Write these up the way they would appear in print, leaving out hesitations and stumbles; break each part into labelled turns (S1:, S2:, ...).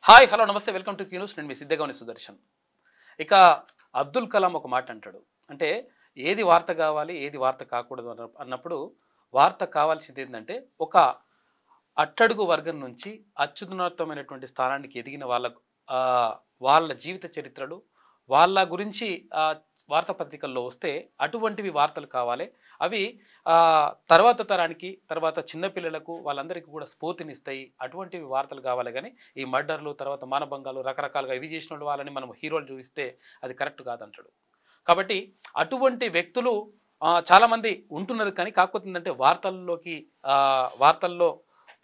S1: Hi hello నమస్తే welcome to Q news. నేను మీ సిద్ధగౌని సుదర్శన్. ఇక అబ్దుల్ కలాం ఒక మాట అంటాడు. అంటే ఏది వార్త కావాలి ఏది వార్త కాకూడదు అన్నప్పుడు వార్త కావాల్సింది ఏంటంటే ఒక అట్టడుగు వర్గం నుంచి అత్యున్నతమైనటువంటి స్థానానికి ఎదిగిన వాళ్ళ జీవిత చరిత్రలు వాళ్ళ గురించి వార్తాపత్రికల్లో వస్తే అటువంటివి వార్తలు కావాలి. అవి తర్వాత తరానికి తర్వాత చిన్నపిల్లలకు వాళ్ళందరికీ కూడా స్ఫూర్తినిస్తాయి. అటువంటివి వార్తలు కావాలి. కానీ ఈ మర్డర్లు తర్వాత మానభంగాలు రకరకాలుగా ఇవి చేసిన వాళ్ళని మనం హీరోలు చూపిస్తే అది కరెక్ట్ కాదంటాడు. కాబట్టి అటువంటి వ్యక్తులు చాలామంది ఉంటున్నారు. కానీ కాకపోతే ఏంటంటే వార్తల్లో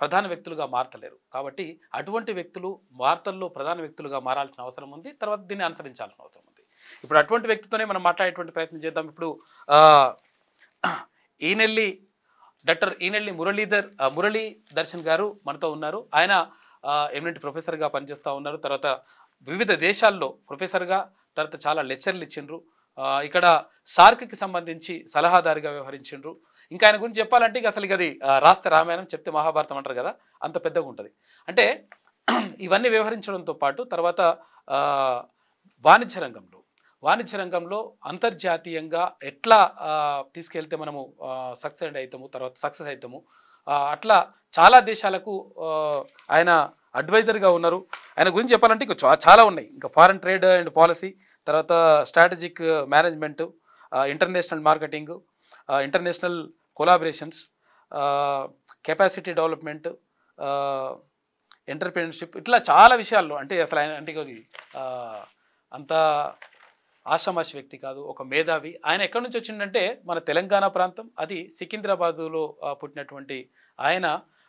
S1: ప్రధాన వ్యక్తులుగా మారతలేరు. కాబట్టి అటువంటి వ్యక్తులు వార్తల్లో ప్రధాన వ్యక్తులుగా మారాల్సిన అవసరం ఉంది. తర్వాత దీన్ని అనుసరించాల్సిన అవసరం ఉంది. ఇప్పుడు అటువంటి వ్యక్తితోనే మనం మాట్లాడేటువంటి ప్రయత్నం చేద్దాం. ఇప్పుడు డాక్టర్ ఈనెల్లి మురళీ దర్శన్ గారు మనతో ఉన్నారు. ఆయన ఎమినెంట్ ప్రొఫెసర్గా పనిచేస్తూ ఉన్నారు. తర్వాత వివిధ దేశాల్లో ప్రొఫెసర్గా తర్వాత చాలా లెక్చర్లు ఇచ్చిండ్రు. ఇక్కడ సార్క్కి సంబంధించి సలహాదారుగా వ్యవహరించిండ్రు. ఇంకా ఆయన గురించి చెప్పాలంటే అసలు అది రాస్తే రామాయణం చెప్తే మహాభారతం అంటారు కదా, అంత పెద్దగా ఉంటుంది. అంటే ఇవన్నీ వ్యవహరించడంతో పాటు తర్వాత వాణిజ్య రంగంలో అంతర్జాతీయంగా ఎట్లా తీసుకెళ్తే మనము సక్సెస్ అవుతాము అట్లా చాలా దేశాలకు ఆయన అడ్వైజర్గా ఉన్నారు. ఆయన గురించి చెప్పాలంటే ఇంకా చాలా ఉన్నాయి. ఇంకా ఫారెన్ ట్రేడ్ అండ్ పాలసీ, తర్వాత strategic management, international marketing, international collaborations, capacity development, entrepreneurship, ఇట్లా చాలా విషయాల్లో అంటే అసలు ఆయన అంటే అంత ఆషామాషి వ్యక్తి కాదు, ఒక మేధావి. ఆయన ఎక్కడి నుంచి వచ్చిందంటే మన తెలంగాణ ప్రాంతం, అది సికింద్రాబాదులో పుట్టినటువంటి ఆయన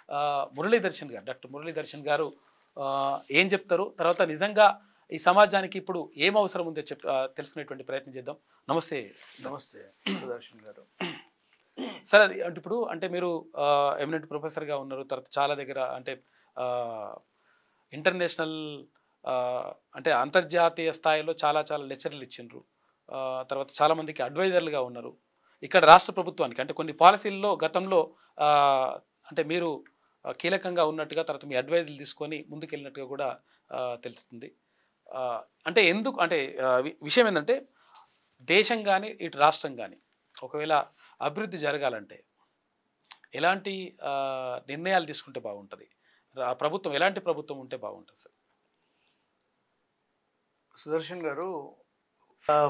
S1: డాక్టర్ మురళీ దర్శన్ గారు ఏం చెప్తారు, తర్వాత నిజంగా ఈ సమాజానికి ఇప్పుడు ఏం అవసరం ఉందో తెలుసుకునేటువంటి ప్రయత్నం చేద్దాం. నమస్తే
S2: సుదర్శన్ గారు.
S1: సార్, అది అంటే ఇప్పుడు అంటే మీరు ఎమినెంట్ ప్రొఫెసర్గా ఉన్నారు. తర్వాత చాలా దగ్గర అంటే ఇంటర్నేషనల్ అంటే అంతర్జాతీయ స్థాయిలో చాలా లెక్చర్లు ఇచ్చిండ్రు. తర్వాత చాలామందికి అడ్వైజర్లుగా ఉన్నారు. ఇక్కడ రాష్ట్ర ప్రభుత్వానికి అంటే కొన్ని పాలసీల్లో గతంలో అంటే మీరు కీలకంగా ఉన్నట్టుగా, తర్వాత మీ అడ్వైజర్లు తీసుకొని ముందుకెళ్ళినట్టుగా కూడా తెలుస్తుంది. అంటే ఎందుకు అంటే విషయం ఏంటంటే దేశం కానీ ఇటు రాష్ట్రం కానీ ఒకవేళ అభివృద్ధి జరగాలంటే ఎలాంటి నిర్ణయాలు తీసుకుంటే బాగుంటుంది, ప్రభుత్వం ఎలాంటి ప్రభుత్వం ఉంటే బాగుంటుంది sir?
S2: Sudarshan garu,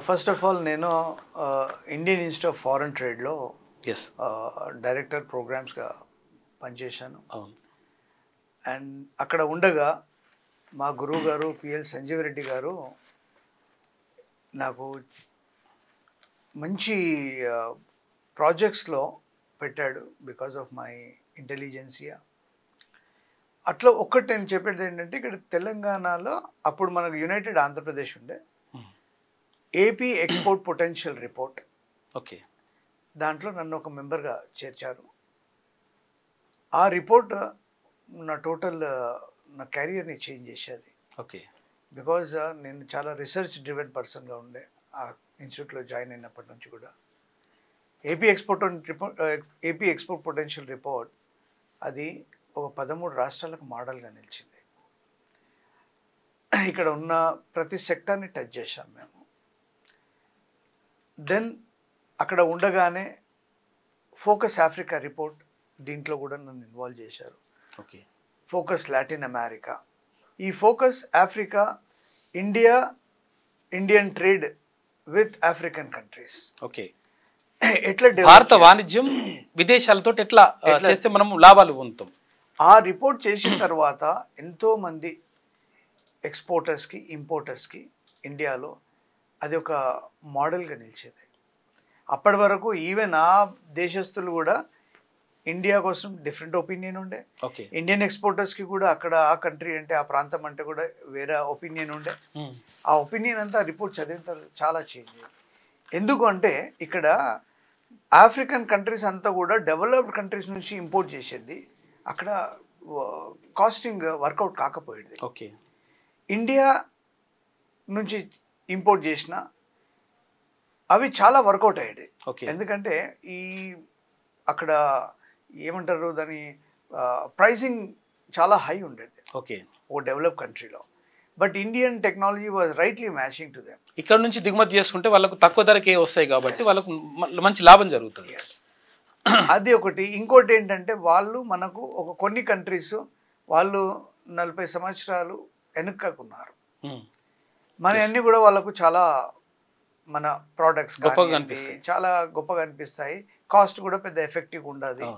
S2: first of all నేను ఇండియన్ ఇన్స్టిట్యూట్ ఆఫ్ ఫారెన్ ట్రేడ్లో డైరెక్టర్ ప్రోగ్రామ్స్గా పనిచేశాను. అండ్ అక్కడ ఉండగా మా గురువు గారు పిఎల్ సంజీవరెడ్డి గారు నాకు మంచి ప్రాజెక్ట్స్లో పెట్టాడు బికాజ్ ఆఫ్ మై ఇంటెలిజెన్సియా. అట్లా ఒక్కటి నేను చెప్పేది ఏంటంటే, ఇక్కడ తెలంగాణలో అప్పుడు మనకు యునైటెడ్ ఆంధ్రప్రదేశ్ ఉండే AP export potential report,
S1: okay,
S2: దాంట్లో నన్ను ఒక మెంబర్గా చేర్చారు. ఆ రిపోర్ట్ నా కెరియర్ని చేంజ్ చేసేది.
S1: ఓకే,
S2: బికాజ్ నేను చాలా రీసెర్చ్ డ్రివెన్ పర్సన్గా ఉండే ఆ ఇన్స్టిట్యూట్లో జాయిన్ అయినప్పటి నుంచి కూడా. ఏపీ ఎక్స్పోర్ట్ పొటెన్షియల్ రిపోర్ట్ అది ఒక 13 రాష్ట్రాలకు మోడల్గా నిలిచింది. ఇక్కడ ఉన్న ప్రతి సెక్టార్ని టచ్ చేశాం మేము. దెన్ అక్కడ ఉండగానే ఫోకస్ ఆఫ్రికా రిపోర్ట్, దీంట్లో కూడా నన్ను ఇన్వాల్వ్ చేశారు.
S1: Okay,
S2: focus Latin America. ఈ focus Africa, Indian trade with African countries.
S1: Okay,
S2: ఎట్లా
S1: భారత వాణిజ్యం విదేశాలతో ఎట్లా చేస్తే మనం లాభాలు పొందుతాం.
S2: ఆ రిపోర్ట్ చేసిన తర్వాత ఎంతోమంది ఎక్స్పోర్టర్స్కి ఇంపోర్టర్స్కి ఇండియాలో అది ఒక మోడల్గా నిలిచింది. అప్పటి వరకు ఈవెన్ ఆ దేశస్తులు కూడా ఇండియా కోసం డిఫరెంట్ ఒపీనియన్ ఉండే. ఇండియన్ ఎక్స్పోర్టర్స్కి కూడా అక్కడ ఆ కంట్రీ అంటే ఆ ప్రాంతం అంటే కూడా వేరే ఒపీనియన్ ఉండే. ఆ ఒపీనియన్ అంతా రిపోర్ట్ చదివిన తర్వాత చాలా చేంజ్ అయ్యింది. ఎందుకు అంటే ఇక్కడ ఆఫ్రికన్ కంట్రీస్ అంతా కూడా డెవలప్డ్ కంట్రీస్ నుంచి ఇంపోర్ట్ చేసేది, అక్కడ కాస్టింగ్ వర్కౌట్ కాకపోయేది.
S1: ఓకే,
S2: ఇండియా నుంచి ఇంపోర్ట్ చేసిన అవి చాలా వర్కౌట్ అయ్యాయి. ఎందుకంటే అక్కడ ఏమంటారు దాని ప్రైసింగ్ చాలా హై ఉండేది
S1: ఓకే,
S2: ఓ డెవలప్ కంట్రీలో. But Indian technology was rightly matching to them.
S1: ఇక్కడ నుంచి దిగుమతి చేసుకుంటే వాళ్ళకు తక్కువ ధరకే వస్తాయి కాబట్టి వాళ్ళకు మంచి లాభం జరుగుతుంది.
S2: అది ఒకటి. ఇంకోటి ఏంటంటే వాళ్ళు మనకు కొన్ని కంట్రీస్ వాళ్ళు 40 సంవత్సరాలు వెనుకకున్నారు. మన అన్ని కూడా వాళ్ళకు చాలా మన ప్రోడక్ట్స్ చాలా గొప్పగా అనిపిస్తాయి. కాస్ట్ కూడా పెద్ద ఎఫెక్టివ్ ఉండదు.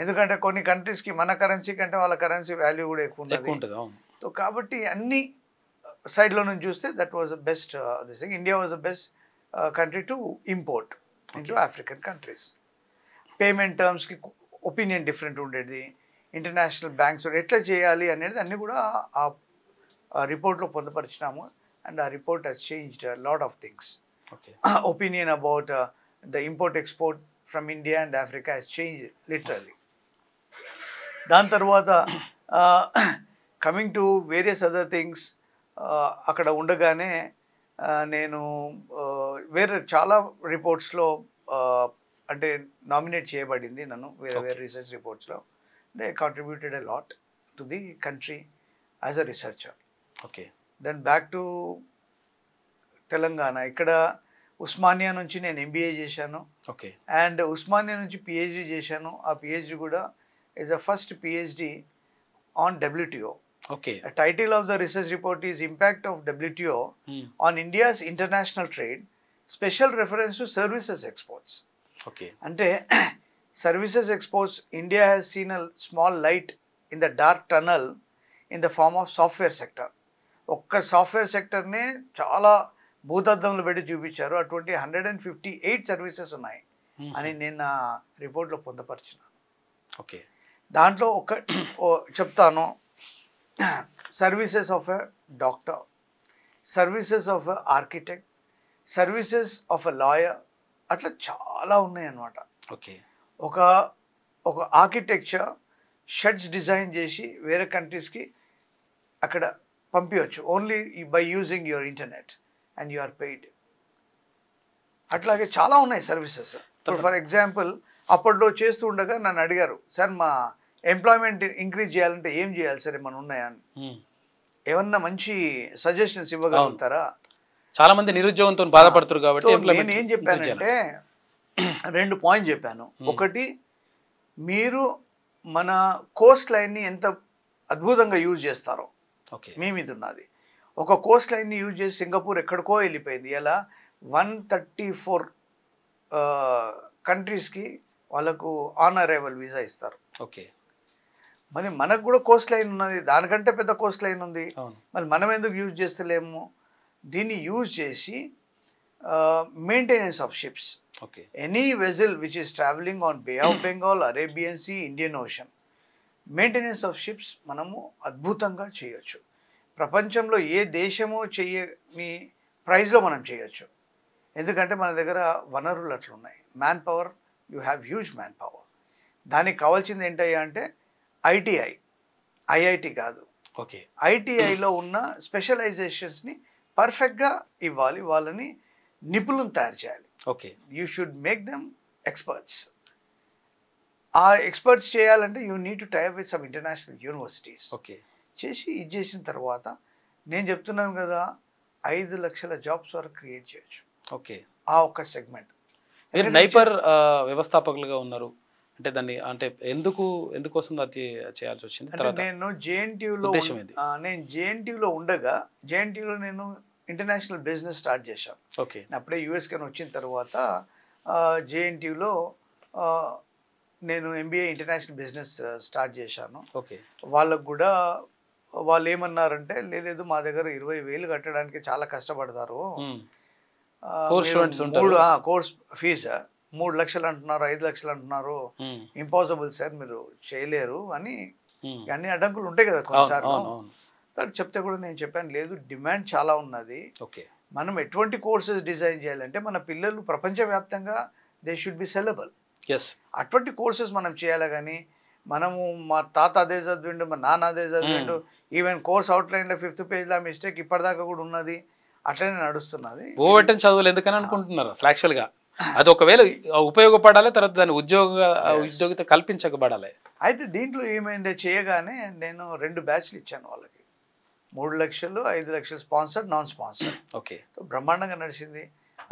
S2: ఎందుకంటే కొన్ని కంట్రీస్కి మన కరెన్సీ కంటే వాళ్ళ కరెన్సీ వాల్యూ కూడా ఎక్కువ ఉంటుంది. సో కాబట్టి అన్ని సైడ్లో నుంచి చూస్తే that was the best this thing. India was the best country to import into African countries. Payment టర్మ్స్కి ఒపీనియన్ డిఫరెంట్ ఉండేది. ఇంటర్నేషనల్ బ్యాంక్స్ ఎట్లా చేయాలి అనేది అన్నీ కూడా ఆ రిపోర్ట్లో పొందుపరిచినాము. అండ్ ఆ report has changed lot of things. Opinion about the import export from India and Africa has change literally. దాని తర్వాత coming to various other things, అక్కడ ఉండగానే నేను వేరే చాలా రిపోర్ట్స్లో అంటే నామినేట్ చేయబడింది నన్ను వేరే రీసెర్చ్ రిపోర్ట్స్లో. అంటే contributed a lot to the country as a researcher.
S1: Okay.
S2: Then back to Telangana. ఇక్కడ ఉస్మానియా నుంచి నేను ఎంబీఏ చేశాను.
S1: ఓకే.
S2: అండ్ ఉస్మానియా నుంచి పిహెచ్డి చేశాను. ఆ పిహెచ్డి కూడా is the first PhD on WTO.
S1: Okay.
S2: The title of the research report is Impact of WTO on India's International Trade, special reference to services exports.
S1: Okay.
S2: Ante services exports, India has seen a small light in the dark tunnel in the form of software sector. Okka software sector ne chala భూతద్దంలో పెట్టి చూపించారు. అటువంటి 158 services ఉన్నాయి అని నేను రిపోర్ట్లో పొందపరిచినాను.
S1: Okay.
S2: దాంట్లో చెప్తాను. Services of a doctor, services of a architect, services of a lawyer, అట్లా చాలా ఉన్నాయి అన్నమాట.
S1: ఓకే.
S2: ఒక ఆర్కిటెక్చర్ షెడ్స్ డిజైన్ చేసి వేరే కంట్రీస్కి అక్కడ పంపించవచ్చు only by using your internet and you are paid. అట్లాగే చాలా ఉన్నాయి సర్వీసెస్. ఇప్పుడు ఫర్ ఎగ్జాంపుల్ అప్పట్లో చేస్తూ ఉండగా నన్ను అడిగారు, సార్ మా ఎంప్లాయ్మెంట్ ఇంక్రీజ్ చేయాలంటే ఏం చేయాలి సార్, ఏమన్నా ఉన్నాయా అని. ఏమన్నా మంచి సజెషన్స్ ఇవ్వగలుగుతారా?
S1: చాలా మంది నిరుద్యోగంతో బాధపడుతున్నారు కాబట్టి
S2: నేను ఏం చెప్పానంటే 2 పాయింట్స్ చెప్పాను. ఒకటి, మీరు మన కోస్ట్ లైన్ని ఎంత అద్భుతంగా యూజ్ చేస్తారో మీ మీద ఉన్నది. ఒక కోస్ట్ లైన్ని యూజ్ చేసి సింగపూర్ ఎక్కడికో వెళ్ళిపోయింది. ఇలా 134 కంట్రీస్కి వాళ్ళకు ఆన్ అరైవల్ వీసా ఇస్తారు.
S1: ఓకే.
S2: మరి మనకు కూడా కోస్ట్ లైన్ ఉన్నది, దానికంటే పెద్ద కోస్ట్ లైన్ ఉంది. మరి మనం ఎందుకు యూజ్ చేస్తలేము? దీన్ని యూజ్ చేసి maintenance of ships, any vessel which is travelling on Bay of Bengal, Arabian Sea, Indian Ocean, maintenance of ships మనము అద్భుతంగా చేయొచ్చు. ప్రపంచంలో ఏ దేశమో చేయని ప్రైస్లో మనం చేయొచ్చు. ఎందుకంటే మన దగ్గర వనరులు అట్లున్నాయి. Man power, you have huge man power. దానికి కావాల్సింది ఏంటయ్యా అంటే ఐఐటి కాదు,
S1: ఓకే,
S2: ఐటీఐలో ఉన్న స్పెషలైజేషన్స్ని పర్ఫెక్ట్గా ఇవ్వాలి, వాళ్ళని నిపుణులను తయారు చేయాలి.
S1: Okay.
S2: You should make them experts. ఆ ఎక్స్పర్ట్స్ చేయాలంటే you need to type with some international universities.
S1: Okay.
S2: చేసి ఇది చేసిన తర్వాత నేను చెప్తున్నాను కదా 5 లక్షల జాబ్స్ వరకు క్రియేట్ చేయొచ్చు.
S1: ఓకే.
S2: ఆ ఒక్క సెగ్మెంట్.
S1: మీరు నైపర్ వ్యవస్థాపకులుగా ఉన్నారు అంటే దాన్ని అంటే ఎందుకోసం అది చేయాల్సి వచ్చింది?
S2: నేను జేఎన్టీయూలో ఉండగా జేఎన్టీయూలో నేను ఇంటర్నేషనల్ బిజినెస్ స్టార్ట్ చేశాను.
S1: ఓకే.
S2: అప్పుడే యూఎస్కి వచ్చిన తర్వాత జేఎన్టీయూలో నేను ఎంబీఏ ఇంటర్నేషనల్ బిజినెస్ స్టార్ట్ చేశాను.
S1: ఓకే.
S2: వాళ్ళకు కూడా వాళ్ళు ఏమన్నారంటే, లేదు మా దగ్గర 20,000 కట్టడానికి చాలా కష్టపడతారు, కోర్స్ ఫీజు 3 లక్షలు అంటున్నారు, 5 లక్షలు అంటున్నారు, ఇంపాసిబుల్ సార్, మీరు చేయలేరు అని అన్ని అడ్డంకులు ఉంటాయి కదా కొన్నిసార్లు. చెప్తే కూడా నేను చెప్పాను, లేదు డిమాండ్ చాలా ఉన్నది, మనం ఎటువంటి కోర్సెస్ డిజైన్ చేయాలంటే మన పిల్లలు ప్రపంచవ్యాప్తంగా దే షుడ్ బి సెలబుల్. అటువంటి కోర్సెస్ మనం చేయాలి. కానీ మనము మా తాత అదే చదివిండు, మా నాన్న అదే చదివిండు, ఈవెన్ కోర్స్ అవుట్లైన్లో 5th పేజ్లో మిస్టేక్ ఇప్పటిదాకా కూడా ఉన్నది, అట్లనే నడుస్తున్నది.
S1: ఓవెట్టని చదువులు ఎందుకని అనుకుంటున్నారు యాక్చువల్గా. అది ఒకవేళ ఉపయోగపడాలి, తర్వాత దాని ఉద్యోగిత కల్పించబడాలి.
S2: అయితే దీంట్లో ఏమైందో చేయగానే నేను 2 బ్యాచ్లు ఇచ్చాను వాళ్ళకి. 3 లక్షలు 5 లక్షలు స్పాన్సర్ నాన్ స్పాన్సర్
S1: ఓకే.
S2: బ్రహ్మాండంగా నడిచింది.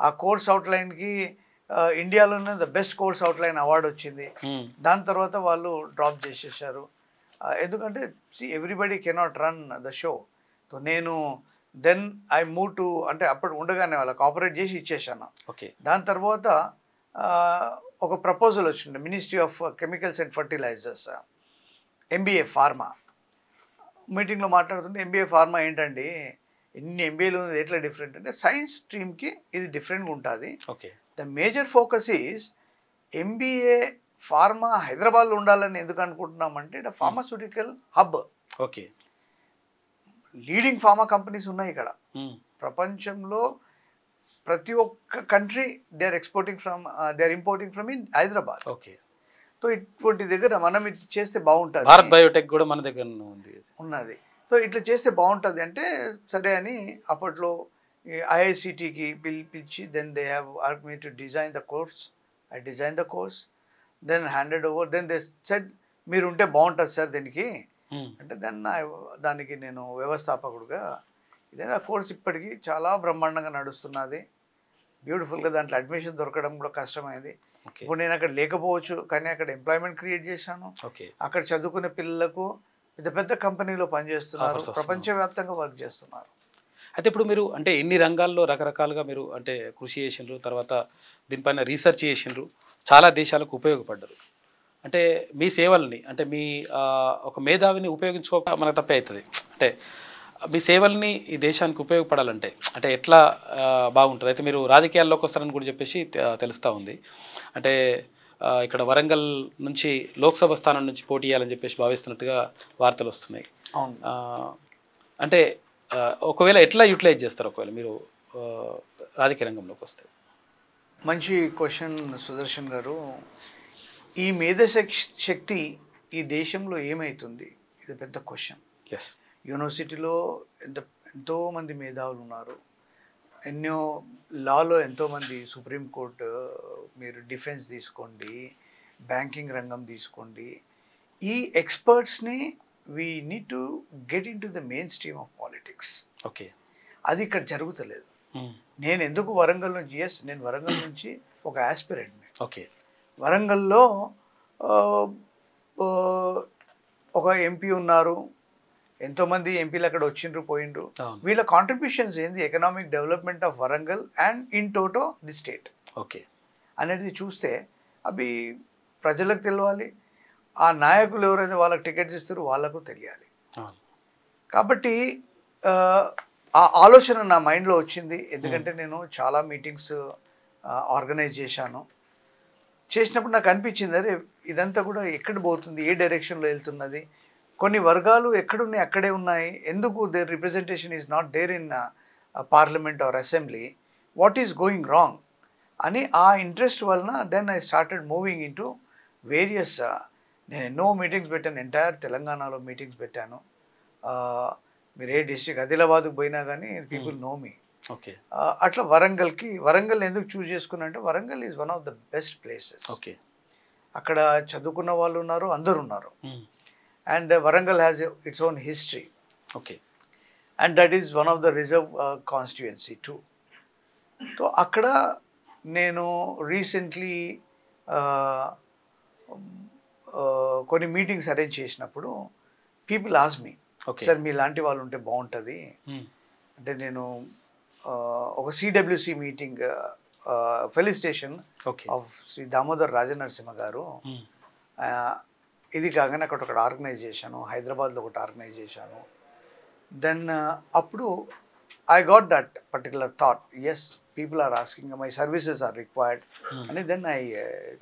S2: ఆ కోర్స్ అవుట్లైన్కి ఇండియాలోనే the best course outline award వచ్చింది. దాని తర్వాత వాళ్ళు డ్రాప్ చేసేసారు. ఎందుకంటే everybody cannot run the show. So నేను దెన్ ఐ మూవ్ టు, అంటే అప్పుడు ఉండగానే వాళ్ళకి ఆపరేట్ చేసి ఇచ్చేసాను.
S1: ఓకే.
S2: దాని తర్వాత ఒక ప్రపోజల్ వచ్చింది Ministry of Chemicals and Fertilizers, MBA pharma. మీటింగ్లో మాట్లాడుతుంటే ఎంబీఏ ఫార్మా ఏంటండి, ఎన్ని ఎంబీఏలు ఉంది, ఎట్లా డిఫరెంట్ అంటే సైన్స్ స్ట్రీమ్కి ఇది డిఫరెంట్గా ఉంటుంది.
S1: Okay.
S2: The major focus is MBA pharma హైదరాబాద్లో ఉండాలని ఎందుకు అనుకుంటున్నామంటే it pharmaceutical hub.
S1: Okay.
S2: Leading pharma companies ఉన్నాయి ఇక్కడ. ప్రపంచంలో ప్రతి ఒక్క country they are importing from in Hyderabad.
S1: Okay.
S2: So ఇటువంటి దగ్గర మనం ఇది చేస్తే బాగుంటుంది.
S1: భారత్ బయోటెక్ కూడా మన దగ్గర
S2: ఉన్నది. సో ఇట్లా చేస్తే బాగుంటుంది అంటే సరే అని అప్పట్లో ఐఐసిటికి పిలిచి then they have asked me to design the course. I design the course, then handed over. Then they said మీరు ఉంటే బాగుంటుంది సార్ దీనికి అంటే దెన్ దానికి నేను వ్యవస్థాపకుడుగా ఇదేనా కోర్స్ ఇప్పటికీ చాలా బ్రహ్మాండంగా నడుస్తున్నది. బ్యూటిఫుల్గా దాంట్లో అడ్మిషన్ దొరకడం కూడా కష్టమైంది. ఇప్పుడు నేను అక్కడ లేకపోవచ్చు కానీ అక్కడ ఎంప్లాయ్మెంట్ క్రియేట్ చేశాను. అక్కడ చదువుకునే పిల్లలకు పెద్ద పెద్ద కంపెనీలో పనిచేస్తున్నారు, ప్రపంచవ్యాప్తంగా వర్క్ చేస్తున్నారు.
S1: అయితే ఇప్పుడు మీరు అంటే ఎన్ని రంగాల్లో రకరకాలుగా మీరు అంటే కృషి చేసిండ్రు, తర్వాత దీనిపైన రీసెర్చ్ చేసిండ్రు, చాలా దేశాలకు ఉపయోగపడ్డారు. అంటే మీ సేవల్ని అంటే మీ ఒక మేధావిని ఉపయోగించుకోక మనకు తప్పే అవుతుంది. అంటే మీ సేవల్ని ఈ దేశానికి ఉపయోగపడాలంటే అంటే ఎట్లా బాగుంటుంది. అయితే మీరు రాజకీయాల్లోకి వస్తారని కూడా చెప్పేసి తెలుస్తూ ఉంది. అంటే ఇక్కడ వరంగల్ నుంచి లోక్సభ స్థానం నుంచి పోటీ చేయాలని చెప్పేసి భావిస్తున్నట్టుగా వార్తలు వస్తున్నాయి. అంటే ఒకవేళ ఎట్లా యూటిలైజ్ చేస్తారు ఒకవేళ మీరు రాజకీయ రంగంలోకి వస్తే?
S2: మంచి క్వశ్చన్ సుదర్శన్ గారు. ఈ మేధ శక్తి ఈ దేశంలో ఏమవుతుంది, ఇది పెద్ద క్వశ్చన్. యూనివర్సిటీలో ఎంతోమంది మేధావులు ఉన్నారు, ఎన్నో లాలో ఎంతోమంది, సుప్రీంకోర్టు, మీరు డిఫెన్స్ తీసుకోండి, బ్యాంకింగ్ రంగం తీసుకోండి, ఈ ఎక్స్పర్ట్స్ని we need to get into the mainstream of politics.
S1: Okay.
S2: అది ఇక్కడ జరుగుతలేదు. నేను ఎందుకు వరంగల్ నుంచి, నేను వరంగల్ నుంచి ఒక ఆస్పిరెంట్ని.
S1: ఓకే.
S2: వరంగల్లో ఒక ఎంపీ ఉన్నారు, ఎంతోమంది ఎంపీలు అక్కడ వచ్చిండ్రు పోయిండ్రు. వీళ్ళ కాంట్రిబ్యూషన్స్ ఏంది economic development of Warangal and in toto the state
S1: okay
S2: అనేది చూస్తే అవి ప్రజలకు తెలియాలి. ఆ నాయకులు ఎవరైతే వాళ్ళకి టికెట్స్ ఇస్తారో వాళ్ళకు తెలియాలి. కాబట్టి ఆ ఆలోచన నా మైండ్లో వచ్చింది. ఎందుకంటే నేను చాలా మీటింగ్స్ ఆర్గనైజ్ చేసినప్పుడు నాకు అనిపించింది, అరే ఇదంతా కూడా ఎక్కడ పోతుంది, ఏ డైరెక్షన్లో వెళ్తున్నది, కొన్ని వర్గాలు ఎక్కడున్నాయి అక్కడే ఉన్నాయి, ఎందుకు their representation is not there in Parliament or assembly, what is going wrong అని ఆ ఇంట్రెస్ట్ వలన then I started moving in to various. నేను ఎన్నో మీటింగ్స్ పెట్టాను, ఎంటైర్ తెలంగాణలో మీటింగ్స్ పెట్టాను. మీరు ఏ డిస్ట్రిక్ట్ ఆదిలాబాద్కి పోయినా కానీ పీపుల్ నో మీ.
S1: ఓకే.
S2: అట్లా వరంగల్ ఎందుకు చూస్ చేసుకున్నా అంటే Warangal is one of the best places.
S1: Okay.
S2: అక్కడ చదువుకున్న వాళ్ళు ఉన్నారు, అందరు ఉన్నారు. And Warangal has its own history.
S1: Okay.
S2: And that is one of the reserve constituency too. So అక్కడ నేను రీసెంట్లీ కొన్ని మీటింగ్స్ అరేంజ్ చేసినప్పుడు పీపుల్ ఆస్ మీ, సార్ మీ లాంటి వాళ్ళు ఉంటే బాగుంటుంది అంటే. నేను ఒక CWC meeting felicitation of Shri Damodar Rajanarasimha garu, ఇది కాగానే అక్కడ ఆర్గనైజ్ చేశాను, హైదరాబాద్లో ఒకటి ఆర్గనైజ్ చేశాను. దెన్ అప్పుడు I got that particular thought, as people are asking, my services are required అని. Then I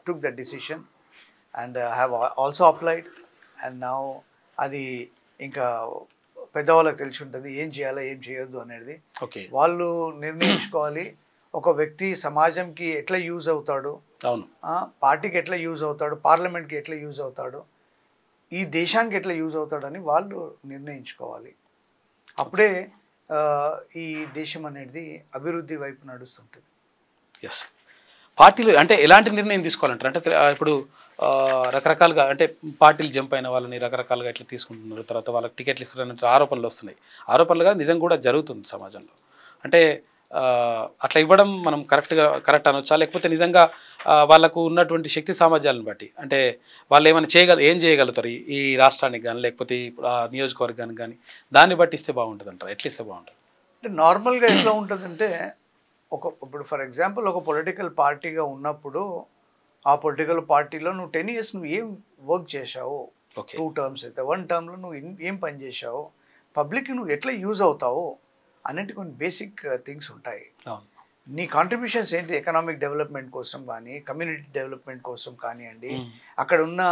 S2: took the decision and have also applied. And now అది ఇంకా పెద్దవాళ్ళకి తెలిసి ఉంటుంది ఏం చేయాలో ఏం చేయొద్దు అనేది. వాళ్ళు నిర్ణయించుకోవాలి. ఒక వ్యక్తి సమాజంకి ఎట్లా యూజ్ అవుతాడు, పార్టీకి ఎట్లా యూజ్ అవుతాడు, పార్లమెంట్కి ఎట్లా యూజ్ అవుతాడు, ఈ దేశానికి ఎట్లా యూజ్ అవుతాడని వాళ్ళు నిర్ణయించుకోవాలి. అప్పుడే ఈ దేశం అనేది అభివృద్ధి వైపు నడుస్తుంటుంది.
S1: ఎస్. పార్టీలు అంటే ఎలాంటి నిర్ణయం తీసుకోవాలంటారు అంటే ఇప్పుడు రకరకాలుగా అంటే పార్టీలు జంప్ అయిన వాళ్ళని రకరకాలుగా ఇట్లా తీసుకుంటున్నారు, తర్వాత వాళ్ళకి టికెట్లు ఇస్తున్నట్టు ఆరోపణలు వస్తున్నాయి. ఆరోపణలుగా నిజం కూడా జరుగుతుంది సమాజంలో. అంటే అట్లా ఇవ్వడం మనం కరెక్ట్ అనొచ్చా, లేకపోతే నిజంగా వాళ్ళకు ఉన్నటువంటి శక్తి సామర్థ్యాలను బట్టి అంటే వాళ్ళు ఏం చేయగలుగుతారు ఈ రాష్ట్రానికి కానీ లేకపోతే ఆ నియోజకవర్గానికి కానీ, దాన్ని బట్టి ఇస్తే బాగుంటుంది అంటారు, ఎట్లా ఇస్తే బాగుంటుంది?
S2: అంటే నార్మల్గా ఎట్లా ఉంటుందంటే ఇప్పుడు ఫర్ ఎగ్జాంపుల్ ఒక పొలిటికల్ పార్టీగా ఉన్నప్పుడు ఆ పొలిటికల్ పార్టీలో నువ్వు 10 years నువ్వు ఏం వర్క్ చేశావు, 2 terms అయితే 1 termలో నువ్వు ఏం పని చేశావు, పబ్లిక్కి నువ్వు ఎట్లా యూజ్ అవుతావు అన్నిటి కొన్ని బేసిక్ థింగ్స్ ఉంటాయి. నీ కాంట్రిబ్యూషన్స్ ఏంటి ఎకనామిక్ డెవలప్మెంట్ కోసం కానీ కమ్యూనిటీ డెవలప్మెంట్ కోసం కానివ్వండి, అక్కడ ఉన్న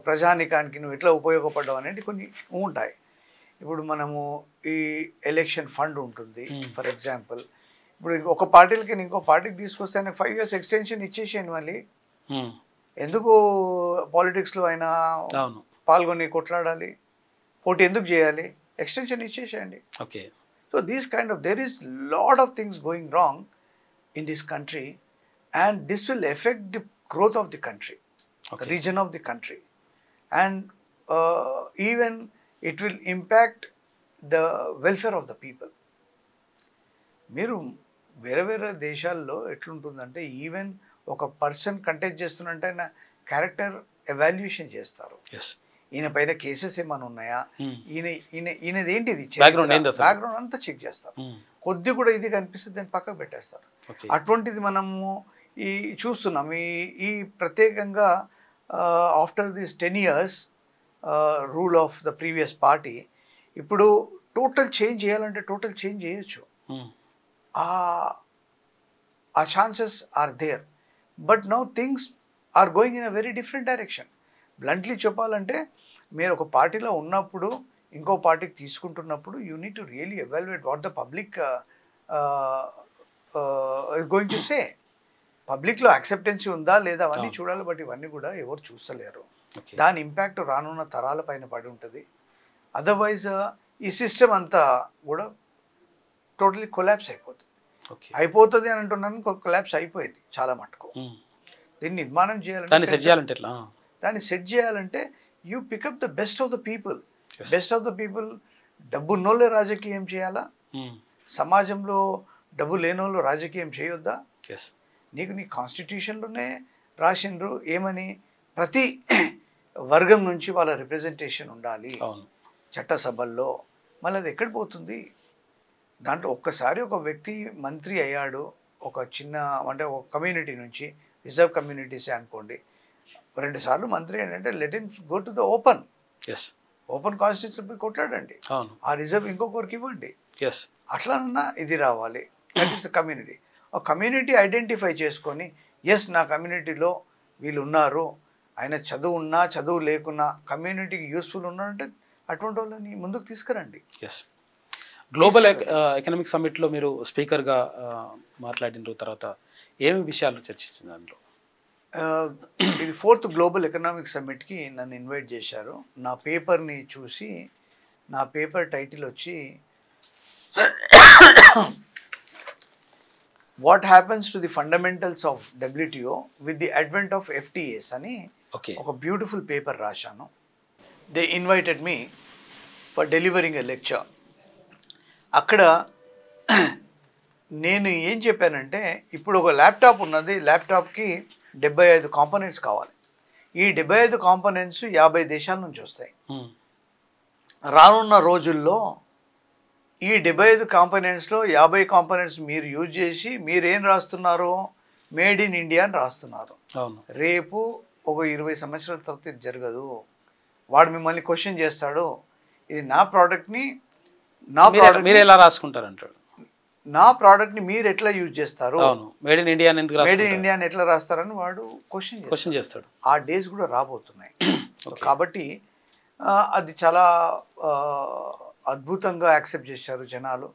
S2: ప్రజానికానికి నువ్వు ఎట్లా ఉపయోగపడ్డావు అనేది కొన్ని ఉంటాయి. ఇప్పుడు మనము ఈ ఎలక్షన్ ఫండ్ ఉంటుంది ఫర్ ఎగ్జాంపుల్, ఇప్పుడు ఒక పార్టీలకి ఇంకో పార్టీకి తీసుకొస్తే ఆయనకు 5 years ఎక్స్టెన్షన్ ఇచ్చేసేయండి. మళ్ళీ ఎందుకు పాలిటిక్స్లో ఆయన పాల్గొని కొట్లాడాలి, పోటీ ఎందుకు చేయాలి, ఎక్స్టెన్షన్ ఇచ్చేసేయండి.
S1: Okay.
S2: So these kind of there is lot of things going wrong in this country and this will effect the growth of the country, the region of the country, and even it will impact the welfare of the people. మీరు వేరే వేరే దేశాల్లో ఎట్లుంటుందంటే even ఒక person contest చేస్తున్నంటే ఆయన character evaluation చేస్తారు. ఈయన పైన కేసెస్ ఏమైనా ఉన్నాయా, ఈయనది ఏంటిది బ్యాక్గ్రౌండ్ అంతా చెక్ చేస్తారు. కొద్ది కూడా ఇది కనిపిస్తుంది దాన్ని పక్కకు పెట్టేస్తారు. అటువంటిది మనము ఈ చూస్తున్నాం. ఈ ప్రత్యేకంగా after this 10 years rule of the previous party ఇప్పుడు టోటల్ చేంజ్ చేయాలంటే టోటల్ చేంజ్ చేయొచ్చు. ఆ chances are there, but now things are going in a very different direction. Bluntly చెప్పాలంటే మీరు ఒక పార్టీలో ఉన్నప్పుడు ఇంకో పార్టీకి తీసుకుంటున్నప్పుడు you need to really evaluate what the public is going to say. పబ్లిక్లో యాక్సెప్టెన్సీ ఉందా లేదా అవన్నీ చూడాలి, బట్ ఇవన్నీ కూడా ఎవరు చూస్తలేరు. దాని ఇంపాక్ట్ రానున్న తరాల పైన పడి ఉంటుంది. అదర్వైజ్ ఈ సిస్టమ్ అంతా కూడా టోటలీ కొలాప్స్ అయిపోతుంది అని అంటున్నాను. కొలాప్స్ అయిపోయింది చాలా మటుకు. దీన్ని నిర్మాణం దాన్ని సెట్ చేయాలంటే you pick up the best of the people. Best of the people డబ్బు ఉన్నోళ్ళే రాజకీయం చేయాలా, సమాజంలో డబ్బు లేనోళ్ళు రాజకీయం చేయొద్దా? నీకు నీ కాన్స్టిట్యూషన్లోనే రాసిండ్రు ఏమని, ప్రతి వర్గం నుంచి వాళ్ళ రిప్రజెంటేషన్ ఉండాలి చట్టసభల్లో. మళ్ళీ అది ఎక్కడ పోతుంది? దాంట్లో ఒక్కసారి ఒక వ్యక్తి మంత్రి అయ్యాడు, ఒక చిన్న అంటే ఒక కమ్యూనిటీ నుంచి, రిజర్వ్ కమ్యూనిటీసే అనుకోండి, 2 సార్లు మంత్రి ఏంటంటే let him go to the open constitution కొట్లాడండి, ఆ రిజర్వ్ ఇంకొకరికి ఇవ్వండి. అట్లనన్నా ఇది రావాలి. That is the community. ఆ కమ్యూనిటీ ఐడెంటిఫై చేసుకొని ఎస్ నా కమ్యూనిటీలో వీళ్ళు ఉన్నారు, ఆయన చదువు ఉన్నా చదువు లేకున్నా కమ్యూనిటీకి యూస్ఫుల్ ఉన్నారంటే అటువంటి వాళ్ళని ముందుకు తీసుకురండి.
S1: గ్లోబల్ ఎకనామిక్ సమ్మిట్లో మీరు స్పీకర్గా మాట్లాడిన తర్వాత ఏమి విషయాలు చర్చించిన దాంట్లో?
S2: ఇది 4th గ్లోబల్ ఎకనామిక్ సమ్మిట్కి నన్ను ఇన్వైట్ చేశారు. నా పేపర్ని చూసి, నా పేపర్ టైటిల్ వచ్చి what happens to the fundamentals of WTO with the advent of FTAs అని ఒక బ్యూటిఫుల్ పేపర్ రాశాను. They invited me for delivering a lecture. అక్కడ నేను ఏం చెప్పానంటే, ఇప్పుడు ఒక ల్యాప్టాప్ ఉన్నది, ల్యాప్టాప్కి 75 కాంపోనెంట్స్ కావాలి. ఈ 75 కాంపోనెంట్స్ 50 దేశాల నుంచి వస్తాయి. రానున్న రోజుల్లో ఈ 75 కాంపోనెంట్స్లో 50 కాంపోనెంట్స్ మీరు యూజ్ చేసి మీరేం రాస్తున్నారు, మేడ్ ఇన్ ఇండియా అని రాస్తున్నారు. రేపు ఒక 20 సంవత్సరాల తర్వాత ఇది జరగదు. వాడు మిమ్మల్ని క్వశ్చన్ చేస్తాడు, ఇది నా ప్రోడక్ట్ని
S1: మీరు ఎలా రాసుకుంటారంటాడు,
S2: నా ప్రోడక్ట్ని మీరు ఎట్లా యూజ్ చేస్తారు,
S1: మేడ్ ఇన్ ఇండియా
S2: అని ఎట్లా రాస్తారని వాడు క్వశ్చన్ చేస్తాడు. ఆ డేస్ కూడా రాబోతున్నాయి. కాబట్టి అది చాలా అద్భుతంగా యాక్సెప్ట్ చేశారు జనాలు.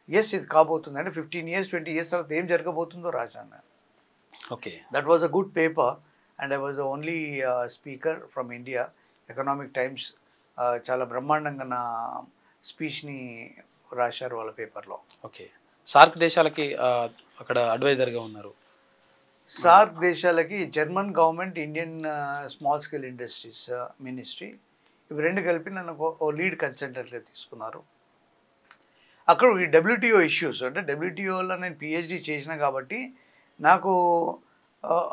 S2: ఎస్ ఇది కాబోతుంది అంటే 15 years 20 years తర్వాత ఏం జరగబోతుందో రాశాను. That was a good paper and I was the only speaker from India. Economic times చాలా బ్రహ్మాండంగా నా స్పీచ్ని రాశారు వాళ్ళ పేపర్లో.
S1: సార్క్ దేశాలకి అక్కడ అడ్వైజర్గా ఉన్నారు.
S2: సార్క్ దేశాలకి German government, Indian small scale industries ministry ఇవి రెండు కలిపి నన్ను ఓ లీడ్ కన్సల్టెంట్గా తీసుకున్నారు. అక్కడ ఈ డబ్ల్యూటీఓ ఇష్యూస్ అంటే డబ్ల్యూటీఓలో నేను పిహెచ్డి చేసిన కాబట్టి నాకు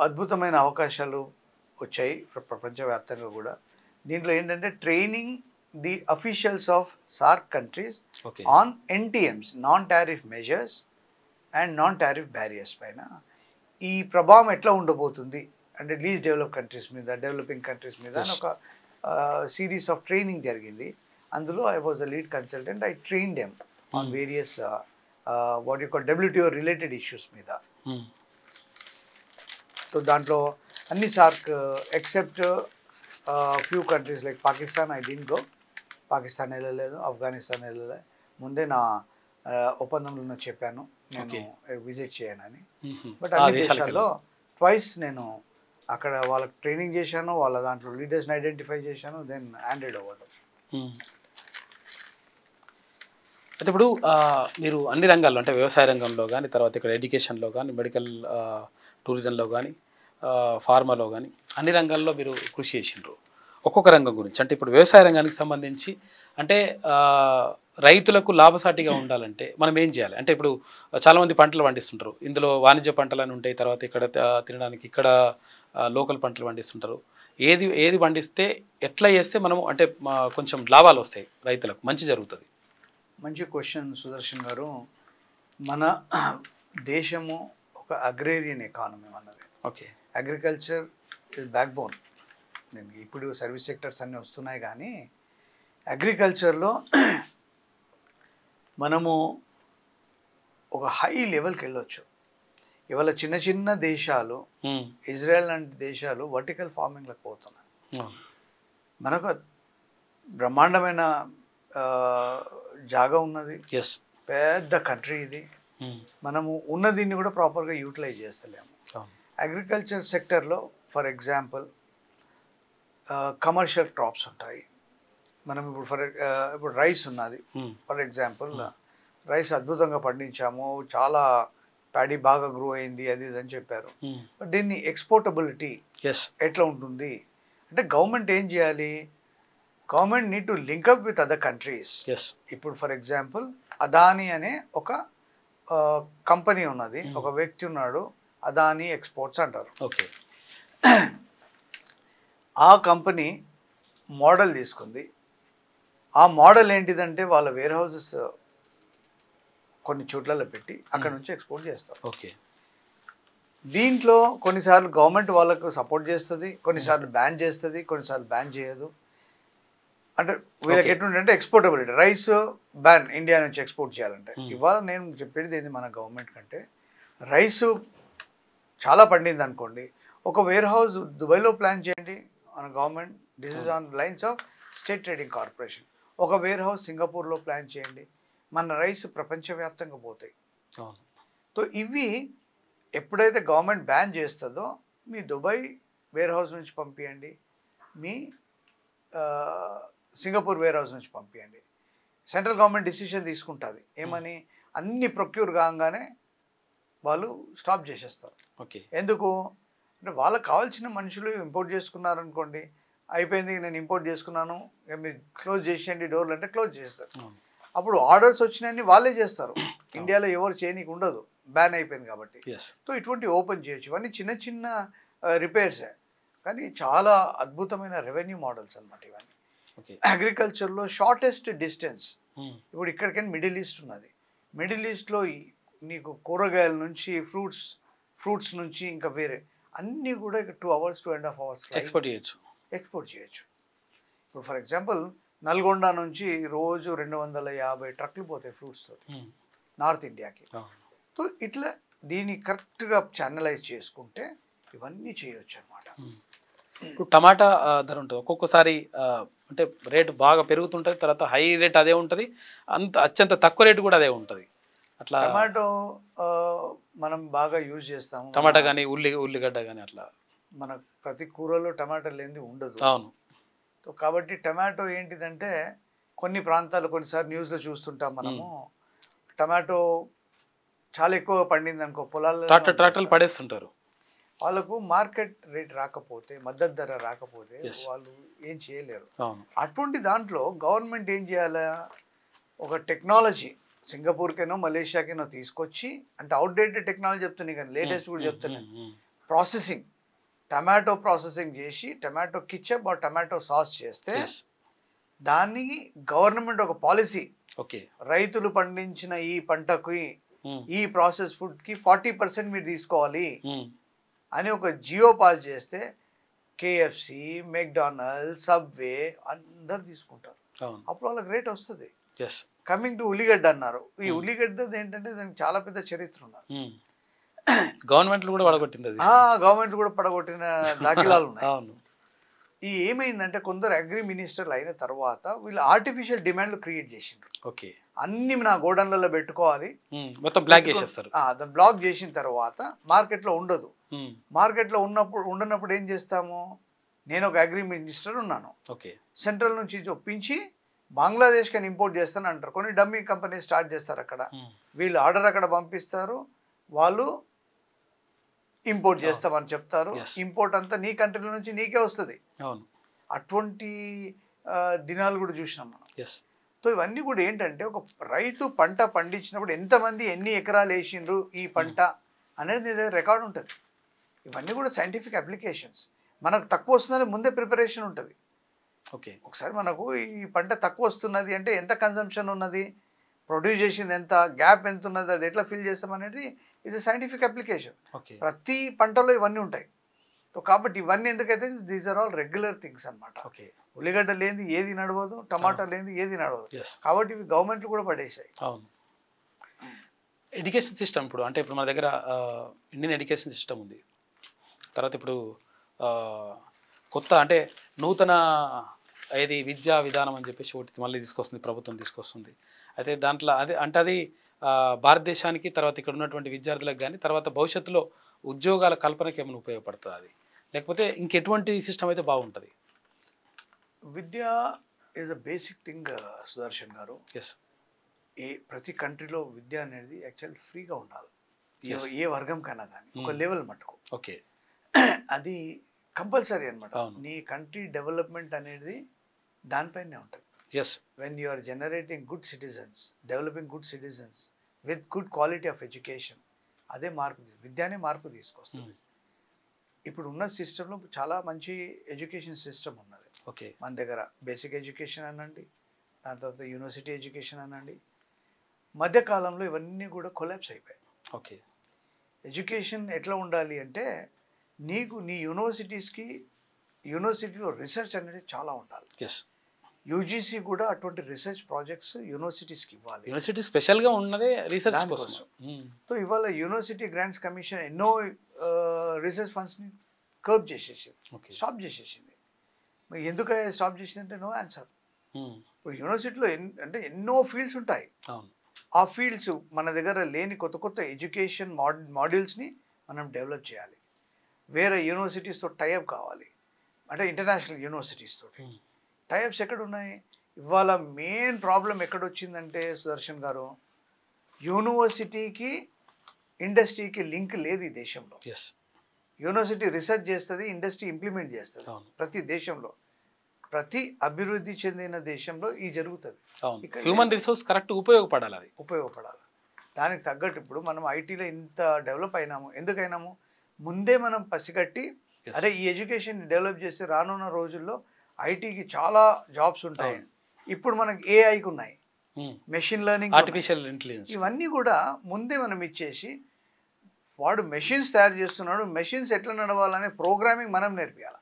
S2: అద్భుతమైన అవకాశాలు వచ్చాయి ప్రపంచవ్యాప్తంగా కూడా. దీంట్లో ఏంటంటే training the officials of SAARC countries on NTMs, non tariff measures and non tariff barriers పైన ఈ ప్రభావం ఎట్లా ఉండబోతుంది అంటే లీస్ట్ డెవలప్ కంట్రీస్ మీద, డెవలపింగ్ కంట్రీస్ మీద అని ఒక సిరీస్ ఆఫ్ ట్రైనింగ్ జరిగింది. అందులో I was a lead consultant. I train them on various what you call WTO related issues మీద. సో దాంట్లో అన్ని SAARC except few countries like Pakistan I don't go. Pakistan వెళ్ళలేదు, ఆఫ్ఘనిస్తాన్ వెళ్ళలేదు. ముందే నా ఒప్పందంలో చెప్పాను నేను విజిట్ చేయనని. బట్ అన్ని దేశాల్లో ట్వైస్ నేను అక్కడ వాళ్ళకి ట్రైనింగ్ చేశాను, వాళ్ళ దాంట్లో లీడర్స్ని ఐడెంటిఫై చేశాను, దెన్ హ్యాండెడ్ ఓవర్.
S1: అయితే ఇప్పుడు మీరు అన్ని రంగాల్లో అంటే వ్యవసాయ రంగంలో కానీ, తర్వాత ఇక్కడ ఎడ్యుకేషన్లో కానీ, మెడికల్ టూరిజంలో కానీ, ఫార్మాలో కానీ అన్ని రంగాల్లో మీరు కృషి చేసిండ్రు. ఒక్కొక్క రంగం గురించి అంటే ఇప్పుడు వ్యవసాయ రంగానికి సంబంధించి అంటే రైతులకు లాభసాటిగా ఉండాలంటే మనం ఏం చేయాలి? అంటే ఇప్పుడు చాలామంది పంటలు పండిస్తుంటారు, ఇందులో వాణిజ్య పంటలు అని ఉంటాయి, తర్వాత ఇక్కడ తినడానికి ఇక్కడ లోకల్ పంటలు పండిస్తుంటారు. ఏది పండిస్తే ఎట్లా చేస్తే మనము అంటే కొంచెం లాభాలు వస్తాయి, రైతులకు మంచి జరుగుతుంది?
S2: మంచి క్వశ్చన్ సుదర్శన్ గారు. మన దేశము ఒక అగ్రేరియన్ ఎకానమీ అన్నది.
S1: Okay,
S2: agriculture is back bone. నేను ఇప్పుడు సర్వీస్ సెక్టర్స్ అన్నీ వస్తున్నాయి కానీ అగ్రికల్చర్లో మనము ఒక హై లెవెల్కి వెళ్ళొచ్చు. ఇవాళ చిన్న చిన్న దేశాలు, ఇజ్రాయెల్ లాంటి దేశాలు వర్టికల్ ఫార్మింగ్లకు పోతున్నాయి. మనకు బ్రహ్మాండమైన జాగా ఉన్నది, పెద్ద కంట్రీ ఇది. మనము ఉన్న దీన్ని కూడా ప్రాపర్గా యూటిలైజ్ చేస్తలేము. అగ్రికల్చర్ సెక్టర్లో ఫర్ ఎగ్జాంపుల్ కమర్షియల్ క్రాప్స్ ఉంటాయి. మనం ఇప్పుడు రైస్ ఉన్నది. ఫర్ ఎగ్జాంపుల్ రైస్ అద్భుతంగా పండించాము, చాలా ప్యాడీ బాగా గ్రో అయింది, అది ఇది అని చెప్పారు. బట్ దీన్ని ఎక్స్పోర్టబిలిటీ ఎట్లా ఉంటుంది అంటే గవర్నమెంట్ ఏం చేయాలి? Government need to link up with other countries. ఇప్పుడు ఫర్ ఎగ్జాంపుల్ అదానీ అనే ఒక కంపెనీ ఉన్నది, ఒక వ్యక్తి ఉన్నాడు, అదానీ ఎక్స్పోర్ట్స్ అంటారు.
S1: ఓకే,
S2: ఆ కంపెనీ మోడల్ తీసుకుంది. ఆ మోడల్ ఏంటిదంటే వాళ్ళ వేర్ హౌసెస్ కొన్ని చోట్లలో పెట్టి అక్కడ నుంచి ఎక్స్పోర్ట్ చేస్తారు.
S1: ఓకే,
S2: దీంట్లో కొన్నిసార్లు గవర్నమెంట్ వాళ్ళకు సపోర్ట్ చేస్తుంది, కొన్నిసార్లు బ్యాన్ చేస్తుంది, కొన్నిసార్లు బ్యాన్ చేయదు. అంటే వీళ్ళకి ఎట్లుంటే ఎక్స్పోర్టబిలిటీ రైస్ బ్యాన్ ఇండియా నుంచి ఎక్స్పోర్ట్ చేయాలంటే. ఇవాళ నేను చెప్పేది ఏంది, మన గవర్నమెంట్ కంటే రైసు చాలా పండింది అనుకోండి, ఒక వేర్ హౌస్ దుబాయ్లో ప్లాన్ చేయండి మన government. This is on lines of state trading corporation. ఒక వేర్ హౌస్ సింగపూర్లో ప్లాన్ చేయండి, మన రైస్ ప్రపంచవ్యాప్తంగా పోతాయి. సో ఇవి ఎప్పుడైతే గవర్నమెంట్ బ్యాన్ చేస్తుందో మీ దుబాయ్ వేర్ హౌస్ నుంచి పంపించండి, మీ సింగపూర్ వేర్ హౌస్ నుంచి పంపించండి. సెంట్రల్ గవర్నమెంట్ డిసిషన్ తీసుకుంటుంది ఏమని, అన్ని ప్రొక్యూర్ కాగానే వాళ్ళు స్టాప్ చేసేస్తారు.
S1: ఓకే,
S2: ఎందుకు అంటే వాళ్ళకి కావాల్సిన మనుషులు ఇంపోర్ట్ చేసుకున్నారనుకోండి, అయిపోయింది నేను ఇంపోర్ట్ చేసుకున్నాను, మీరు క్లోజ్ చేసేయండి డోర్లు అంటే క్లోజ్ చేస్తారు. అప్పుడు ఆర్డర్స్ వచ్చినాయని వాళ్ళే చేస్తారు, ఇండియాలో ఎవరు చేయనీకి ఉండదు, బ్యాన్ అయిపోయింది కాబట్టి. సో ఇటువంటి ఓపెన్ చేయొచ్చు. ఇవన్నీ చిన్న చిన్న రిపేర్సే కానీ చాలా అద్భుతమైన రెవెన్యూ మోడల్స్ అనమాట ఇవన్నీ. అగ్రికల్చర్లో షార్టెస్ట్ డిస్టెన్స్ ఇప్పుడు ఇక్కడికైనా మిడిల్ ఈస్ట్ ఉన్నది. మిడిల్ ఈస్ట్లో నీకు కూరగాయల నుంచి ఫ్రూట్స్ నుంచి ఇంకా వేరే అన్నీ కూడా 2 hours 2.5 hours
S1: ఎక్స్పోర్ట్
S2: చేయొచ్చు. ఇప్పుడు ఫర్ ఎగ్జాంపుల్ నల్గొండ నుంచి రోజు 250 ట్రక్లు పోతాయి ఫ్రూట్స్ నార్త్ ఇండియాకి. సో ఇట్లా దీన్ని కరెక్ట్గా ఛానలైజ్ చేసుకుంటే ఇవన్నీ చేయొచ్చు అనమాట.
S1: ఇప్పుడు టమాటా ధర ఉంటుంది, ఒక్కొక్కసారి అంటే రేటు బాగా పెరుగుతుంటుంది, తర్వాత హై రేట్ అదే ఉంటుంది, అత్యంత తక్కువ రేటు కూడా అదే ఉంటుంది. అట్లా
S2: టమాటో మనం బాగా యూజ్ చేస్తాము,
S1: టమాటా కానీ ఉల్లిగడ్డ కానీ అట్లా
S2: మన ప్రతి కూరలో టమాటా లేనిది ఉండదు.
S1: అవును.
S2: కాబట్టి టమాటో ఏంటిదంటే కొన్ని ప్రాంతాలు కొన్నిసార్లు న్యూస్లో చూస్తుంటాం మనము, టమాటో చాలా ఎక్కువ పండింది అనుకో పొలాల్లో
S1: ట్రాక్టర్లు పడేస్తుంటారు.
S2: వాళ్ళకు మార్కెట్ రేట్ రాకపోతే, మద్దతు ధర రాకపోతే
S1: Yes.
S2: వాళ్ళు ఏం చేయలేరు.
S1: అవును.
S2: అటువంటి దాంట్లో గవర్నమెంట్ ఏం చేయాలా, ఒక టెక్నాలజీ సింగపూర్కైనో మలేషియాకైనో తీసుకొచ్చి, అంటే అవుట్డేటెడ్ టెక్నాలజీ చెప్తున్నాయి కానీ లేటెస్ట్ కూడా చెప్తున్నాయి. ప్రాసెసింగ్, టమాటో ప్రాసెసింగ్ చేసి టమాటో కిచప్ ఆ టమాటో సాస్ చేస్తే దాన్ని గవర్నమెంట్ ఒక పాలసీ,
S1: ఓకే,
S2: రైతులు పండించిన ఈ పంటకి ఈ ప్రాసెస్ ఫుడ్కి 40% మీరు తీసుకోవాలి అని ఒక జియో పాస్ చేస్తే కేఎఫ్సి, మెక్డానల్డ్స్, సబ్వే అందరు తీసుకుంటారు. అప్పుడు వాళ్ళకి రేట్ వస్తుంది. కమింగ్ టు ఉల్లిగడ్డ అన్నారు. ఈ ఉల్లిగడ్డది ఏంటంటే దానికి చాలా పెద్ద చరిత్ర ఉన్నారు.
S1: గవర్నమెంట్ కూడా పడగొట్టింది,
S2: గవర్నమెంట్ కూడా పడగొట్టిన దాఖలాలు ఉన్నాయి. ఈ ఏమైందంటే కొందరు అగ్రి మినిస్టర్లు అయిన తర్వాత వీళ్ళు ఆర్టిఫిషియల్ డిమాండ్లు క్రియేట్ చేసిండ్రు.
S1: ఓకే,
S2: అన్ని నా గోడన్లలో పెట్టుకోవాలి,
S1: మొత్తం బ్లాక్ చేసేస్తారు.
S2: దాన్ని బ్లాక్ చేసిన తర్వాత మార్కెట్లో ఉండదు. మార్కెట్లో ఉండనప్పుడు ఏం చేస్తాము, నేను ఒక అగ్రి మినిస్టర్ ఉన్నాను,
S1: ఓకే,
S2: సెంట్రల్ నుంచి ఒప్పించి బంగ్లాదేశ్ కానీ ఇంపోర్ట్ చేస్తాను అంటారు. కొన్ని డమ్మీ కంపెనీ స్టార్ట్ చేస్తారు అక్కడ, వీళ్ళు ఆర్డర్ అక్కడ పంపిస్తారు, వాళ్ళు ఇంపోర్ట్ చేస్తామని చెప్తారు. ఇంపోర్ట్ అంతా నీ కంట్రీల నుంచి నీకే వస్తుంది. అటువంటి దినాలు కూడా చూసినాం మనం. సో ఇవన్నీ కూడా ఏంటంటే ఒక రైతు పంట పండించినప్పుడు ఎంతమంది ఎన్ని ఎకరాలు వేసిండ్రు ఈ పంట అనేది నీ దగ్గర రికార్డు ఉంటుంది. ఇవన్నీ కూడా సైంటిఫిక్ అప్లికేషన్స్. మనకు తక్కువ వస్తుందని ముందే ప్రిపరేషన్ ఉంటుంది.
S1: ఓకే,
S2: ఒకసారి మనకు ఈ పంట తక్కువ వస్తున్నది అంటే ఎంత కన్సంప్షన్ ఉన్నది, ప్రొడ్యూస్ చేసింది ఎంత, గ్యాప్ ఎంత ఉన్నది, అది ఎట్లా ఫిల్ చేస్తాం అనేది ఇది సైంటిఫిక్ అప్లికేషన్. ప్రతి పంటలో ఇవన్నీ ఉంటాయి. సో కాబట్టి ఇవన్నీ ఎందుకైతే these are all regular things అనమాట. ఉల్లిగడ్డ లేనిది ఏది నడవదు, టమాటా లేనిది ఏది నడవదు. కాబట్టి ఇవి గవర్నమెంట్ కూడా పడేసాయి.
S1: అవును. ఎడ్యుకేషన్ సిస్టమ్ ఇప్పుడు అంటే ఇప్పుడు మన దగ్గర ఇండియన్ ఎడ్యుకేషన్ సిస్టమ్ ఉంది. తర్వాత ఇప్పుడు కొత్త అంటే నూతన ఏది విద్యా విధానం అని చెప్పేసి ఒకటి మళ్ళీ తీసుకొస్తుంది, ప్రభుత్వం తీసుకొస్తుంది. అయితే దాంట్లో అదే అంటే అది భారతదేశానికి తర్వాత ఇక్కడ ఉన్నటువంటి విద్యార్థులకు కానీ తర్వాత భవిష్యత్తులో ఉద్యోగాల కల్పనకి ఏమైనా ఉపయోగపడుతుంది అది, లేకపోతే ఇంకెటువంటి సిస్టమ్ అయితే బాగుంటుంది?
S2: Vidya is a basic thing Sudarshan garu. ప్రతి కంట్రీలో విద్య అనేది యాక్చువల్ ఫ్రీగా ఉండాలి, ఏ వర్గం కన్నా కానీ ఒక లెవెల్ మట్టుకు.
S1: ఓకే,
S2: అది కంపల్సరీ అనమాట. నీ కంట్రీ డెవలప్మెంట్ అనేది దానిపైనే ఉంటుంది. When you are generating good citizens, developing good citizens with good quality of education, అదే మార్పు, విద్యనే మార్పు తీసుకొస్తుంది. ఇప్పుడు ఉన్న సిస్టంలో చాలా మంచి ఎడ్యుకేషన్ సిస్టమ్ ఉన్నది.
S1: ఓకే,
S2: మన దగ్గర బేసిక్ ఎడ్యుకేషన్ అనండి, దాని తర్వాత యూనివర్సిటీ ఎడ్యుకేషన్ అనండి. మధ్యకాలంలో ఇవన్నీ కూడా కొలాప్స్ అయిపోయాయి.
S1: ఓకే,
S2: ఎడ్యుకేషన్ ఎట్లా ఉండాలి అంటే నీకు నీ యూనివర్సిటీలో రీసెర్చ్ అనేది చాలా ఉండాలి. యూజీసీ కూడా అటువంటి రీసెర్చ్ ప్రాజెక్ట్స్ యూనివర్సిటీస్కి ఇవ్వాలి.
S1: యూనివర్సిటీ స్పెషల్గా ఉన్నదే రీసెర్చ్ కోసం.
S2: సో ఇవాళ యూనివర్సిటీ గ్రాంట్స్ కమిషన్ ఎన్నో రీసెర్చ్ ఫండ్స్ని కర్బ్ చేసేసింది, స్టాప్ చేసేసింది. మరి ఎందుకు స్టాప్ చేసిందంటే నో ఆన్సర్. ఇప్పుడు యూనివర్సిటీలో అంటే ఎన్నో ఫీల్డ్స్ ఉంటాయి. ఆ ఫీల్డ్స్ మన దగ్గర లేని కొత్త కొత్త ఎడ్యుకేషన్ మాడ్యూల్స్ని మనం డెవలప్ చేయాలి. వేరే యూనివర్సిటీస్తో టైఅప్ కావాలి, అంటే ఇంటర్నేషనల్ యూనివర్సిటీస్తో టైఅప్స్ ఎక్కడ ఉన్నాయి. ఇవాళ మెయిన్ ప్రాబ్లం ఎక్కడొచ్చిందంటే సుదర్శన్ గారు, యూనివర్సిటీకి ఇండస్ట్రీకి లింక్ లేదు ఈ దేశంలో. యూనివర్సిటీ రీసెర్చ్ చేస్తుంది, ఇండస్ట్రీ ఇంప్లిమెంట్ చేస్తుంది. ప్రతి దేశంలో, ప్రతి అభివృద్ధి చెందిన దేశంలో ఇది జరుగుతుంది.
S1: హ్యూమన్ రిసోర్స్ కరెక్ట్ ఉపయోగపడాలి.
S2: దానికి తగ్గట్టు ఇప్పుడు మనం ఐటీలో ఇంత డెవలప్ అయినాము, ఎందుకైనాము ముందే మనం పసిగట్టి అరే ఈ ఎడ్యుకేషన్ డెవలప్ చేస్తే రానున్న రోజుల్లో ఐటీకి చాలా జాబ్స్ ఉంటాయి. ఇప్పుడు మనకి ఏఐకి ఉన్నాయి, మెషిన్ లెర్నింగ్,
S1: ఆర్టిఫిషియల్ ఇంటెలిజెన్స్,
S2: ఇవన్నీ కూడా ముందే మనం ఇచ్చేసి వాడు మెషిన్స్ తయారు చేస్తున్నాడు, మెషిన్స్ ఎట్లా నడవాలనే ప్రోగ్రామింగ్ మనం నేర్పియాలి.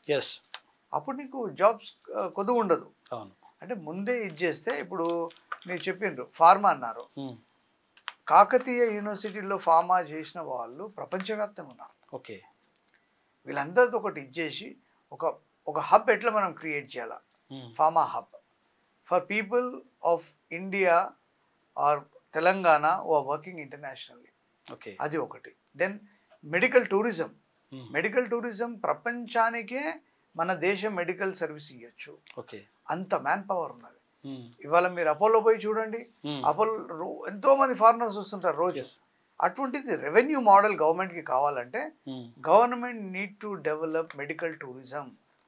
S2: అప్పుడు నీకు జాబ్స్ కొద్దిగా ఉండదు. అంటే ముందే ఇచ్చేస్తే, ఇప్పుడు మీరు చెప్పిండ్రు ఫార్మా అన్నారు, కాకతీయ యూనివర్సిటీలో ఫార్మా చేసిన వాళ్ళు ప్రపంచవ్యాప్తంగా ఉన్నారు.
S1: ఓకే,
S2: వీళ్ళందరితో ఒకటి ఇచ్చేసి ఒక హబ్ ఎట్లా మనం క్రియేట్ చేయాలా, pharma hub for people of India or Telangana ఓ వర్కింగ్ ఇంటర్నేషనల్లీ. అది ఒకటి. దెన్ మెడికల్ టూరిజం ప్రపంచానికే మన దేశం మెడికల్ సర్వీస్ ఇవ్వచ్చు. అంత మ్యాన్ పవర్ ఉన్నది. ఇవాళ మీరు అపోలో పోయి చూడండి, అపోలో ఎంతో మంది ఫారినర్స్ వస్తుంటారు రోజు. అటువంటిది రెవెన్యూ మోడల్ గవర్నమెంట్కి కావాలంటే government need to develop medical tourism.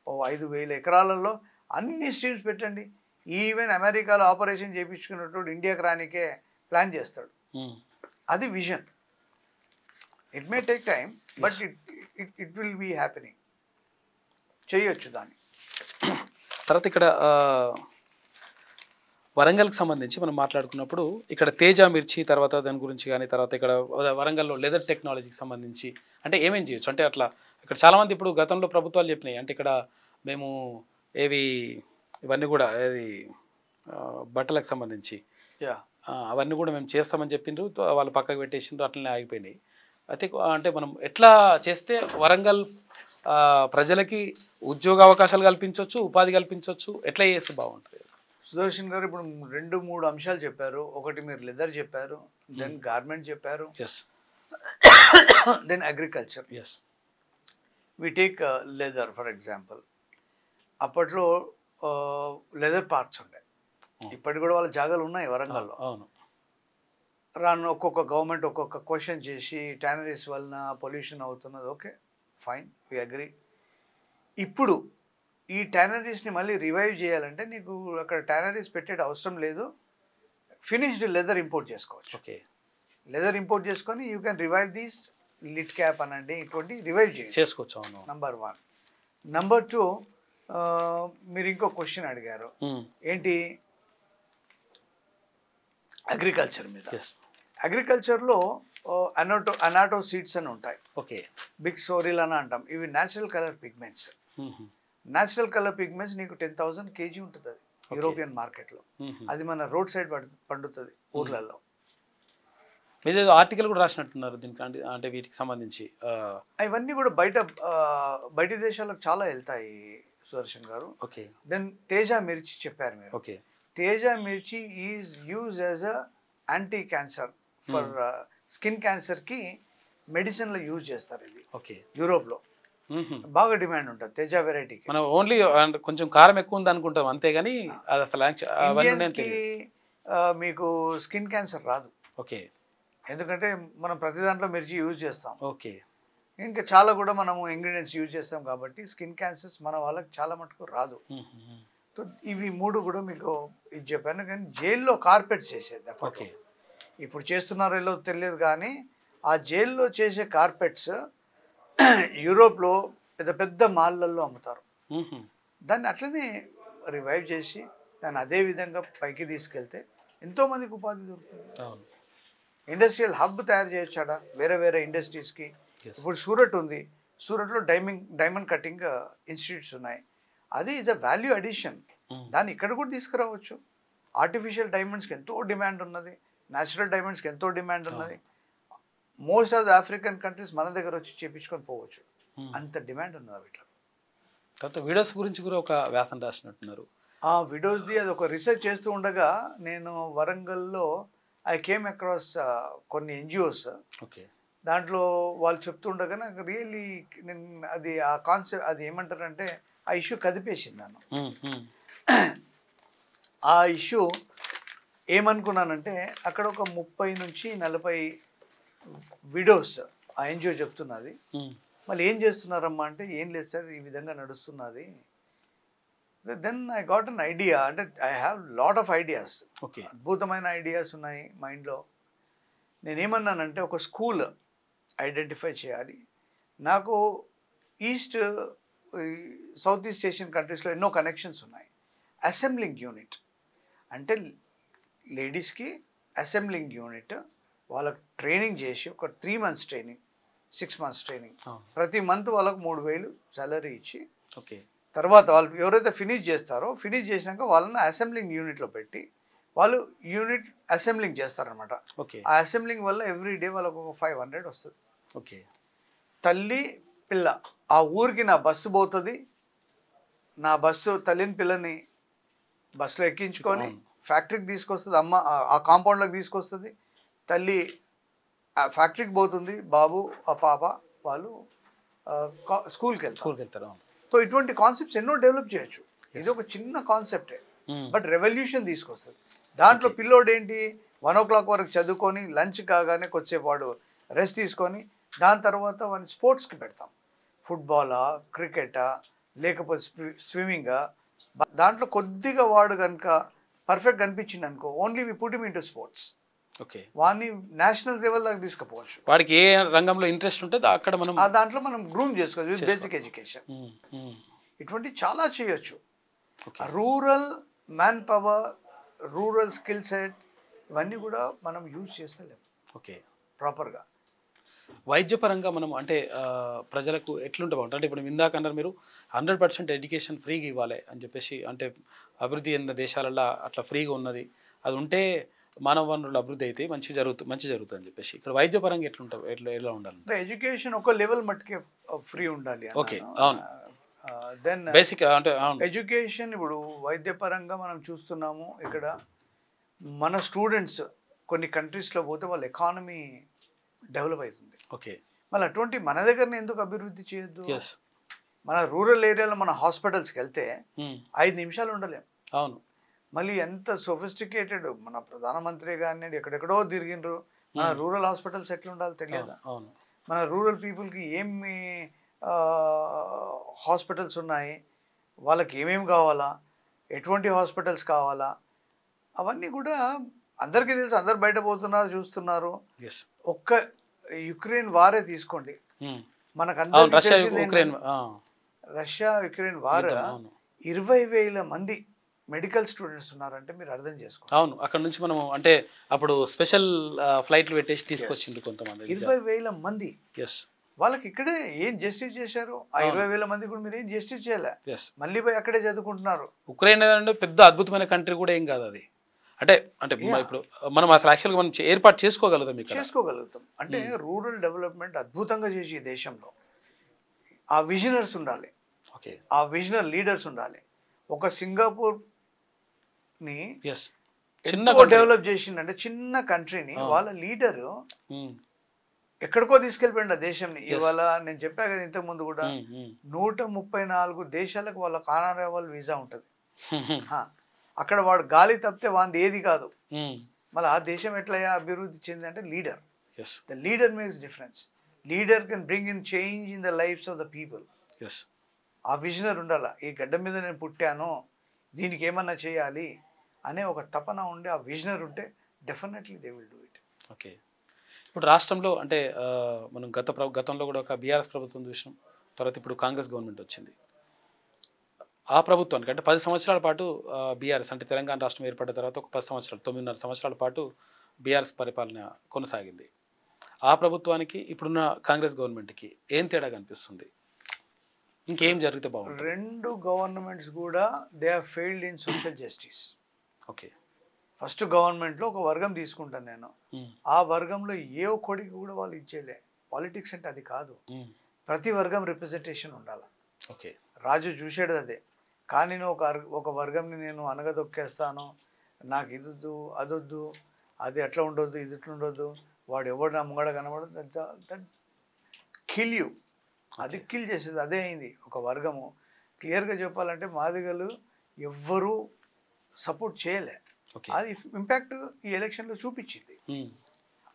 S2: 5,000 ఎకరాలలో అన్ని స్ట్రీమ్స్ పెట్టండి. ఈవెన్ అమెరికాలో ఆపరేషన్ చేయించుకున్నట్టు ఇండియాకి రానికే ప్లాన్ చేస్తాడు. అది vision. It may take time, but it will be happening. చేయొచ్చు దాన్ని.
S1: తర్వాత ఇక్కడ వరంగల్కి సంబంధించి మనం మాట్లాడుకున్నప్పుడు ఇక్కడ తేజ మిర్చి తర్వాత దాని గురించి కానీ, తర్వాత ఇక్కడ వరంగల్లో లెదర్ టెక్నాలజీకి సంబంధించి అంటే ఏమేం చేయొచ్చు అంటే అట్లా ఇక్కడ చాలామంది ఇప్పుడు గతంలో ప్రభుత్వాలు చెప్పినాయి అంటే ఇక్కడ మేము ఇవన్నీ కూడా ఏది బట్టలకు సంబంధించి అవన్నీ కూడా మేము చేస్తామని చెప్పిండ్రు, వాళ్ళు పక్కకు పెట్టేసిండ్రు, అట్లనే ఆగిపోయినాయి. అయితే అంటే మనం ఎట్లా చేస్తే వరంగల్ ప్రజలకి ఉద్యోగ అవకాశాలు కల్పించవచ్చు, ఉపాధి కల్పించవచ్చు, ఎట్లా చేస్తే బాగుంటుంది?
S2: సుదర్శన్ గారు ఇప్పుడు 2-3 అంశాలు చెప్పారు. ఒకటి మీరు లెదర్ చెప్పారు, దెన్ గార్మెంట్ చెప్పారు, then agriculture. We take leather for example. అప్పట్లో లెదర్ పార్క్స్ ఉండే, ఇప్పటికి కూడా వాళ్ళ జాగాలు ఉన్నాయి వరంగల్లో. రాను ఒక్కొక్క గవర్నమెంట్ ఒక్కొక్క క్వశ్చన్ చేసి టానరీస్ వలన పొల్యూషన్ అవుతున్నది. Okay, fine, we agree. ఇప్పుడు ఈ టానరీస్ని మళ్ళీ రివైవ్ చేయాలంటే నీకు అక్కడ టానరీస్ పెట్టే అవసరం లేదు, ఫినిష్డ్ లెదర్ ఇంపోర్ట్ చేసుకోవచ్చు.
S1: ఓకే,
S2: లెదర్ ఇంపోర్ట్ చేసుకొని యూ కెన్ రివైవ్ దీస్ లిట్ క్యాప్ అనండి, ఇటువంటి రివైవ్ చేసుకోవచ్చు. నంబర్ 1. నంబర్ 2, మీరు ఇంకో క్వశ్చన్ అడిగారు ఏంటి, అగ్రికల్చర్ మీద. అగ్రికల్చర్లో అనాటో సీడ్స్ అని ఉంటాయి.
S1: ఓకే,
S2: బిగ్ సోరిల్ అని అంటాం. ఇవి natural colour pigments. Natural colour pigments నీకు 10,000 kg ఉంటుంది అది యూరోపియన్ మార్కెట్లో. అది మన రోడ్ సైడ్ పండుతుంది ఊర్లలో.
S1: మీరు ఆర్టికల్ కూడా రాసినట్టున్నారు దీనికి, అంటే వీటికి సంబంధించి.
S2: ఇవన్నీ కూడా బయట దేశాలకు చాలా వెళ్తాయి సుదర్శన్ గారు.
S1: ఓకే,
S2: దెన్ తేజ మిర్చి చెప్పారు మీరు.
S1: ఓకే,
S2: తేజ మిర్చి is use as a anti cancer for skin క్యాన్సర్కి మెడిసిన్లో యూజ్ చేస్తారు ఇది.
S1: ఓకే,
S2: యూరోప్లో బాగా డిమాండ్ ఉంటుంది తేజ వెరైటీకి.
S1: మనం ఓన్లీ కొంచెం కారం ఎక్కువ ఉంది అనుకుంటాం అంతేగాని
S2: మీకు స్కిన్ క్యాన్సర్ రాదు.
S1: ఓకే,
S2: ఎందుకంటే మనం ప్రతి దాంట్లో మిర్చి యూజ్ చేస్తాం.
S1: ఓకే,
S2: ఇంకా చాలా కూడా మనము ఇంగ్రీడియంట్స్ యూజ్ చేస్తాం కాబట్టి స్కిన్ క్యాన్సర్స్ మన వాళ్ళకి చాలా మటుకు రాదు. సో ఇవి 3 కూడా మీకు ఇది చెప్పాను. కానీ జైల్లో కార్పెట్స్ చేసేది
S1: ఓకే,
S2: ఇప్పుడు చేస్తున్నారో లేదో తెలియదు కానీ ఆ జైల్లో చేసే కార్పెట్స్ యూరోప్లో పెద్ద పెద్ద మాల్లలో అమ్ముతారు. దాన్ని అట్లనే రివైవ్ చేసి దాన్ని అదే విధంగా పైకి తీసుకెళ్తే ఎంతోమందికి ఉపాధి దొరుకుతుంది. ఇండస్ట్రియల్ హబ్ తయారు చేయొచ్చాడా వేరే వేరే ఇండస్ట్రీస్కి. ఇప్పుడు సూరత్ ఉంది, సూరత్లో డైమండ్ కటింగ్ ఇన్స్టిట్యూట్స్ ఉన్నాయి. అది ఈజ్ అ వాల్యూ అడిషన్. దాన్ని ఇక్కడ కూడా తీసుకురావచ్చు. ఆర్టిఫిషియల్ డైమండ్స్కి ఎంతో డిమాండ్ ఉన్నది, న్యాచురల్ డైమండ్స్కి ఎంతో డిమాండ్ ఉన్నది. Most of the African countries మన దగ్గర వచ్చి చేపించుకొని పోవచ్చు, అంత డిమాండ్ ఉన్నది ఇట్లా.
S1: తర్వాత విడోస్ గురించి కూడా ఒక వ్యాసం రాసినట్టున్నారు.
S2: ఆ విడోస్ది అది ఒక రీసెర్చ్ చేస్తూ ఉండగా నేను వరంగల్లో ఐ కేమ్ అక్రాస్ కొన్ని ఎన్జిఓస్.
S1: ఓకే,
S2: దాంట్లో వాళ్ళు చెప్తుండగా నాకు రియల్లీ నేను అది ఆ కాన్సెప్ట్ అది ఏమంటారంటే ఆ ఇష్యూ కదిపేసింది నన్ను. ఆ ఇష్యూ ఏమనుకున్నానంటే అక్కడ ఒక 30 నుంచి 40 విడోస్ ఆ ఎన్జిఓ చెప్తున్నది. మళ్ళీ ఏం చేస్తున్నారమ్మా అంటే ఏం లేదు సార్, ఈ విధంగా నడుస్తున్నది. Then I got an idea. అంటే I have lot of ideas, అద్భుతమైన ఐడియాస్ ఉన్నాయి మైండ్లో. నేనేమన్నానంటే ఒక స్కూల్ ఐడెంటిఫై చేయాలి. నాకు సౌత్ ఈస్ట్ ఏషియన్ కంట్రీస్లో ఎన్నో కనెక్షన్స్ ఉన్నాయి. అసెంబ్లింగ్ యూనిట్ అంటే లేడీస్కి అసెంబ్లింగ్ యూనిట్, వాళ్ళకు ట్రైనింగ్ చేసి ఒక 3 months ట్రైనింగ్, 6 months ట్రైనింగ్, ప్రతి మంత్ వాళ్ళకు 3,000 సాలరీ ఇచ్చి,
S1: ఓకే,
S2: తర్వాత వాళ్ళు ఎవరైతే ఫినిష్ చేస్తారో ఫినిష్ చేసినాక వాళ్ళని అసెంబ్లింగ్ యూనిట్లో పెట్టి వాళ్ళు యూనిట్ అసెంబ్లింగ్ చేస్తారనమాట.
S1: ఓకే,
S2: ఆ అసెంబ్లింగ్ వల్ల ఎవ్రీ డే వాళ్ళకు ఒక 500 వస్తుంది.
S1: ఓకే,
S2: తల్లి పిల్ల ఆ ఊరికి నా బస్సు పోతుంది, నా బస్సు తల్లిని పిల్లని బస్సులో ఎక్కించుకొని ఫ్యాక్టరీకి తీసుకొస్తుంది, అమ్మ ఆ కాంపౌండ్లోకి తీసుకొస్తుంది, తల్లి ఫ్యాక్టరీకి పోతుంది, బాబు ఆ పాప వాళ్ళు స్కూల్కి వెళ్తారు. సో ఇటువంటి కాన్సెప్ట్స్ ఎన్నో డెవలప్ చేయొచ్చు. ఇది ఒక చిన్న కాన్సెప్టే, బట్ రెవల్యూషన్ తీసుకొస్తుంది. దాంట్లో పిల్లోడు ఏంటి 1 o'clock వరకు చదువుకొని లంచ్ కాగానే కొద్దిసేపు వాడు రెస్ట్ తీసుకొని దాని తర్వాత వాడిని స్పోర్ట్స్కి పెడతాం. ఫుట్బాలా, క్రికెటా, లేకపోతే స్విమ్మింగా, దాంట్లో కొద్దిగా వాడు కనుక పర్ఫెక్ట్ కనిపించింది అనుకో, only we put him into sports.
S1: Okay,
S2: వాడిని నేషనల్ లెవెల్ దాకా తీసుకుపోవచ్చు.
S1: వాడికి ఏ రంగంలో ఇంట్రెస్ట్ ఉంటుందో అక్కడ మనం
S2: ఆ దాంట్లో మనం గ్రూమ్ చేసుకోవచ్చు విత్ బేసిక్ ఎడ్యుకేషన్. ఇటువంటి చాలా చేయొచ్చు. Rural man power, rural skill set ఇవన్నీ కూడా మనం యూజ్ చేస్తలేము
S1: ఓకే
S2: ప్రాపర్గా.
S1: వైద్యపరంగా మనం అంటే ప్రజలకు ఎట్లుంటే బాగుంటుంది అంటే ఇప్పుడు ఇందాక అన్నారు మీరు 100% ఎడ్యుకేషన్ ఫ్రీగా ఇవ్వాలి అని చెప్పేసి, అంటే అభివృద్ధి చెందిన దేశాలలో అట్లా ఫ్రీగా ఉన్నది, అది ఉంటే మానవ వనరులు అభివృద్ధి అయితే మంచి జరుగుతుంది అని చెప్పేసి, ఇక్కడ వైద్యపరంగా ఎట్లుంటావు ఎలా ఉండాలి?
S2: ఎడ్యుకేషన్ ఒక లెవెల్ మట్టుకే ఫ్రీ ఉండాలి.
S1: ఓకే, అవును.
S2: దెన్
S1: బేసిక్ అంటే
S2: ఎడ్యుకేషన్ ఇప్పుడు వైద్యపరంగా మనం చూస్తున్నాము. ఇక్కడ మన స్టూడెంట్స్ కొన్ని కంట్రీస్లో పోతే వాళ్ళ ఎకానమీ డెవలప్ అవుతుంది.
S1: ఓకే,
S2: మళ్ళీ అటువంటి మన దగ్గరనే ఎందుకు అభివృద్ధి చేయొద్దు?
S1: ఎస్,
S2: మన రూరల్ ఏరియాలో మన హాస్పిటల్స్కి వెళ్తే 5 నిమిషాలు ఉండలేం.
S1: అవును.
S2: మళ్ళీ ఎంత సొఫిస్టికేటెడ్ మన ప్రధానమంత్రి కానీ ఎక్కడెక్కడో తిరిగినరు. మన రూరల్ హాస్పిటల్స్ ఎట్లా ఉండాలో తెలియదా?
S1: అవును.
S2: మన రూరల్ పీపుల్కి ఏమి హాస్పిటల్స్ ఉన్నాయి, వాళ్ళకి ఏమేమి కావాలా, ఎటువంటి హాస్పిటల్స్ కావాలా, అవన్నీ కూడా అందరికీ తెలుసు. అందరు బయట పోతున్నారు, చూస్తున్నారు. ఒక్క యుక్రెయిన్ వారే తీసుకోండి, మనకు రష్యా యుక్రెయిన్ వార్ 20,000 మంది మెడికల్ స్టూడెంట్స్ ఉన్నారంటే మీరు అర్థం చేసుకోండి.
S1: అవును, అక్కడ నుంచి మనం అంటే అప్పుడు స్పెషల్ ఫ్లైట్లు పెట్టేసి తీసుకొచ్చింది కొంతమంది.
S2: 20,000 మంది. వాళ్ళకి ఇక్కడే ఏం జస్టిస్ చేశారు? ఆ 20,000 మంది కూడా మీరు ఏం జస్టిస్ చేయలే, మళ్ళీ పోయి అక్కడే చదువుకుంటున్నారు.
S1: ఉక్రెయిన్ అంటే పెద్ద అద్భుతమైన కంట్రీ కూడా ఏం కాదు అది. అంటే అంటే ఇప్పుడు మనం అసలు యాక్చువల్గా మనం ఏర్పాటు చేసుకోగలుగుతాం. అంటే రూరల్ డెవలప్మెంట్ అద్భుతంగా చేసి ఈ దేశంలో ఆ విజనర్స్ ఉండాలి, ఆ విజనర్ లీడర్స్ ఉండాలి. ఒక సింగపూర్ ని డెవలప్ చేసిందంటే చిన్న కంట్రీని వాళ్ళ లీడరు ఎక్కడికో తీసుకెళ్ళిపోయింది ఆ దేశంని. ఇవాళ నేను చెప్పా కదా ఇంతకు ముందు కూడా 134 దేశాలకు వాళ్ళ కానారావాల్ వీసా ఉంటుంది. అక్కడ వాడు గాలి తప్పితే వాంది ఏది కాదు. మళ్ళీ ఆ దేశం ఎట్లా అభివృద్ధి చెంది అంటే leader. The leader makes difference. Leader can bring in change in the lives of the people. ఆ విజనర్ ఉండాల. ఈ గడ్డ మీద నేను పుట్టాను, దీనికి ఏమన్నా చేయాలి అనే ఒక తపన ఉండే ఆ విజనర్ ఉంటే definitely they will do it. Okay, ఇప్పుడు రాష్ట్రంలో అంటే మనం గతంలో కూడా ఒక బీఆర్ఎస్ ప్రభుత్వం చూసినాం, తర్వాత ఇప్పుడు కాంగ్రెస్ గవర్నమెంట్ వచ్చింది. ఆ ప్రభుత్వానికి అంటే 10 సంవత్సరాల పాటు బీఆర్ఎస్ అంటే తెలంగాణ రాష్ట్రం ఏర్పడిన తర్వాత ఒక 10 సంవత్సరాలు 9.5 సంవత్సరాల పాటు బీఆర్ఎస్ పరిపాలన కొనసాగింది. ఆ ప్రభుత్వానికి ఇప్పుడున్న కాంగ్రెస్ గవర్నమెంట్కి ఏం తేడా కనిపిస్తుంది? ఇంకేం జరిగితే బాగుంటుంది?
S2: 2 గవర్నమెంట్స్ కూడా they have failed in social justice.
S1: Okay,
S2: first గవర్నమెంట్లో ఒక వర్గం తీసుకుంటాను నేను, ఆ వర్గంలో ఏ ఒక్కడికి కూడా వాళ్ళు ఇచ్చేలే. పాలిటిక్స్ అంటే అది కాదు, ప్రతి వర్గం రిప్రజెంటేషన్ ఉండాలి.
S1: ఓకే, రాజు
S2: చూసాడు అదే. కానీ నేను ఒక వర్గంని నేను అనగదొక్కేస్తాను, నాకు ఇదొద్దు అదొద్దు, అది అట్లా ఉండొద్దు ఇది ఇట్లా ఉండొద్దు, వాడు ఎవడు నా ముంగడ కనబడదు, దట్ కిల్ యూ. అది కిల్ చేసేది అదే అయింది ఒక వర్గము. క్లియర్గా చెప్పాలంటే మాదిగలు ఎవ్వరూ సపోర్ట్ చేయలే. అది ఇంపాక్ట్ ఈ ఎలక్షన్లో చూపించింది.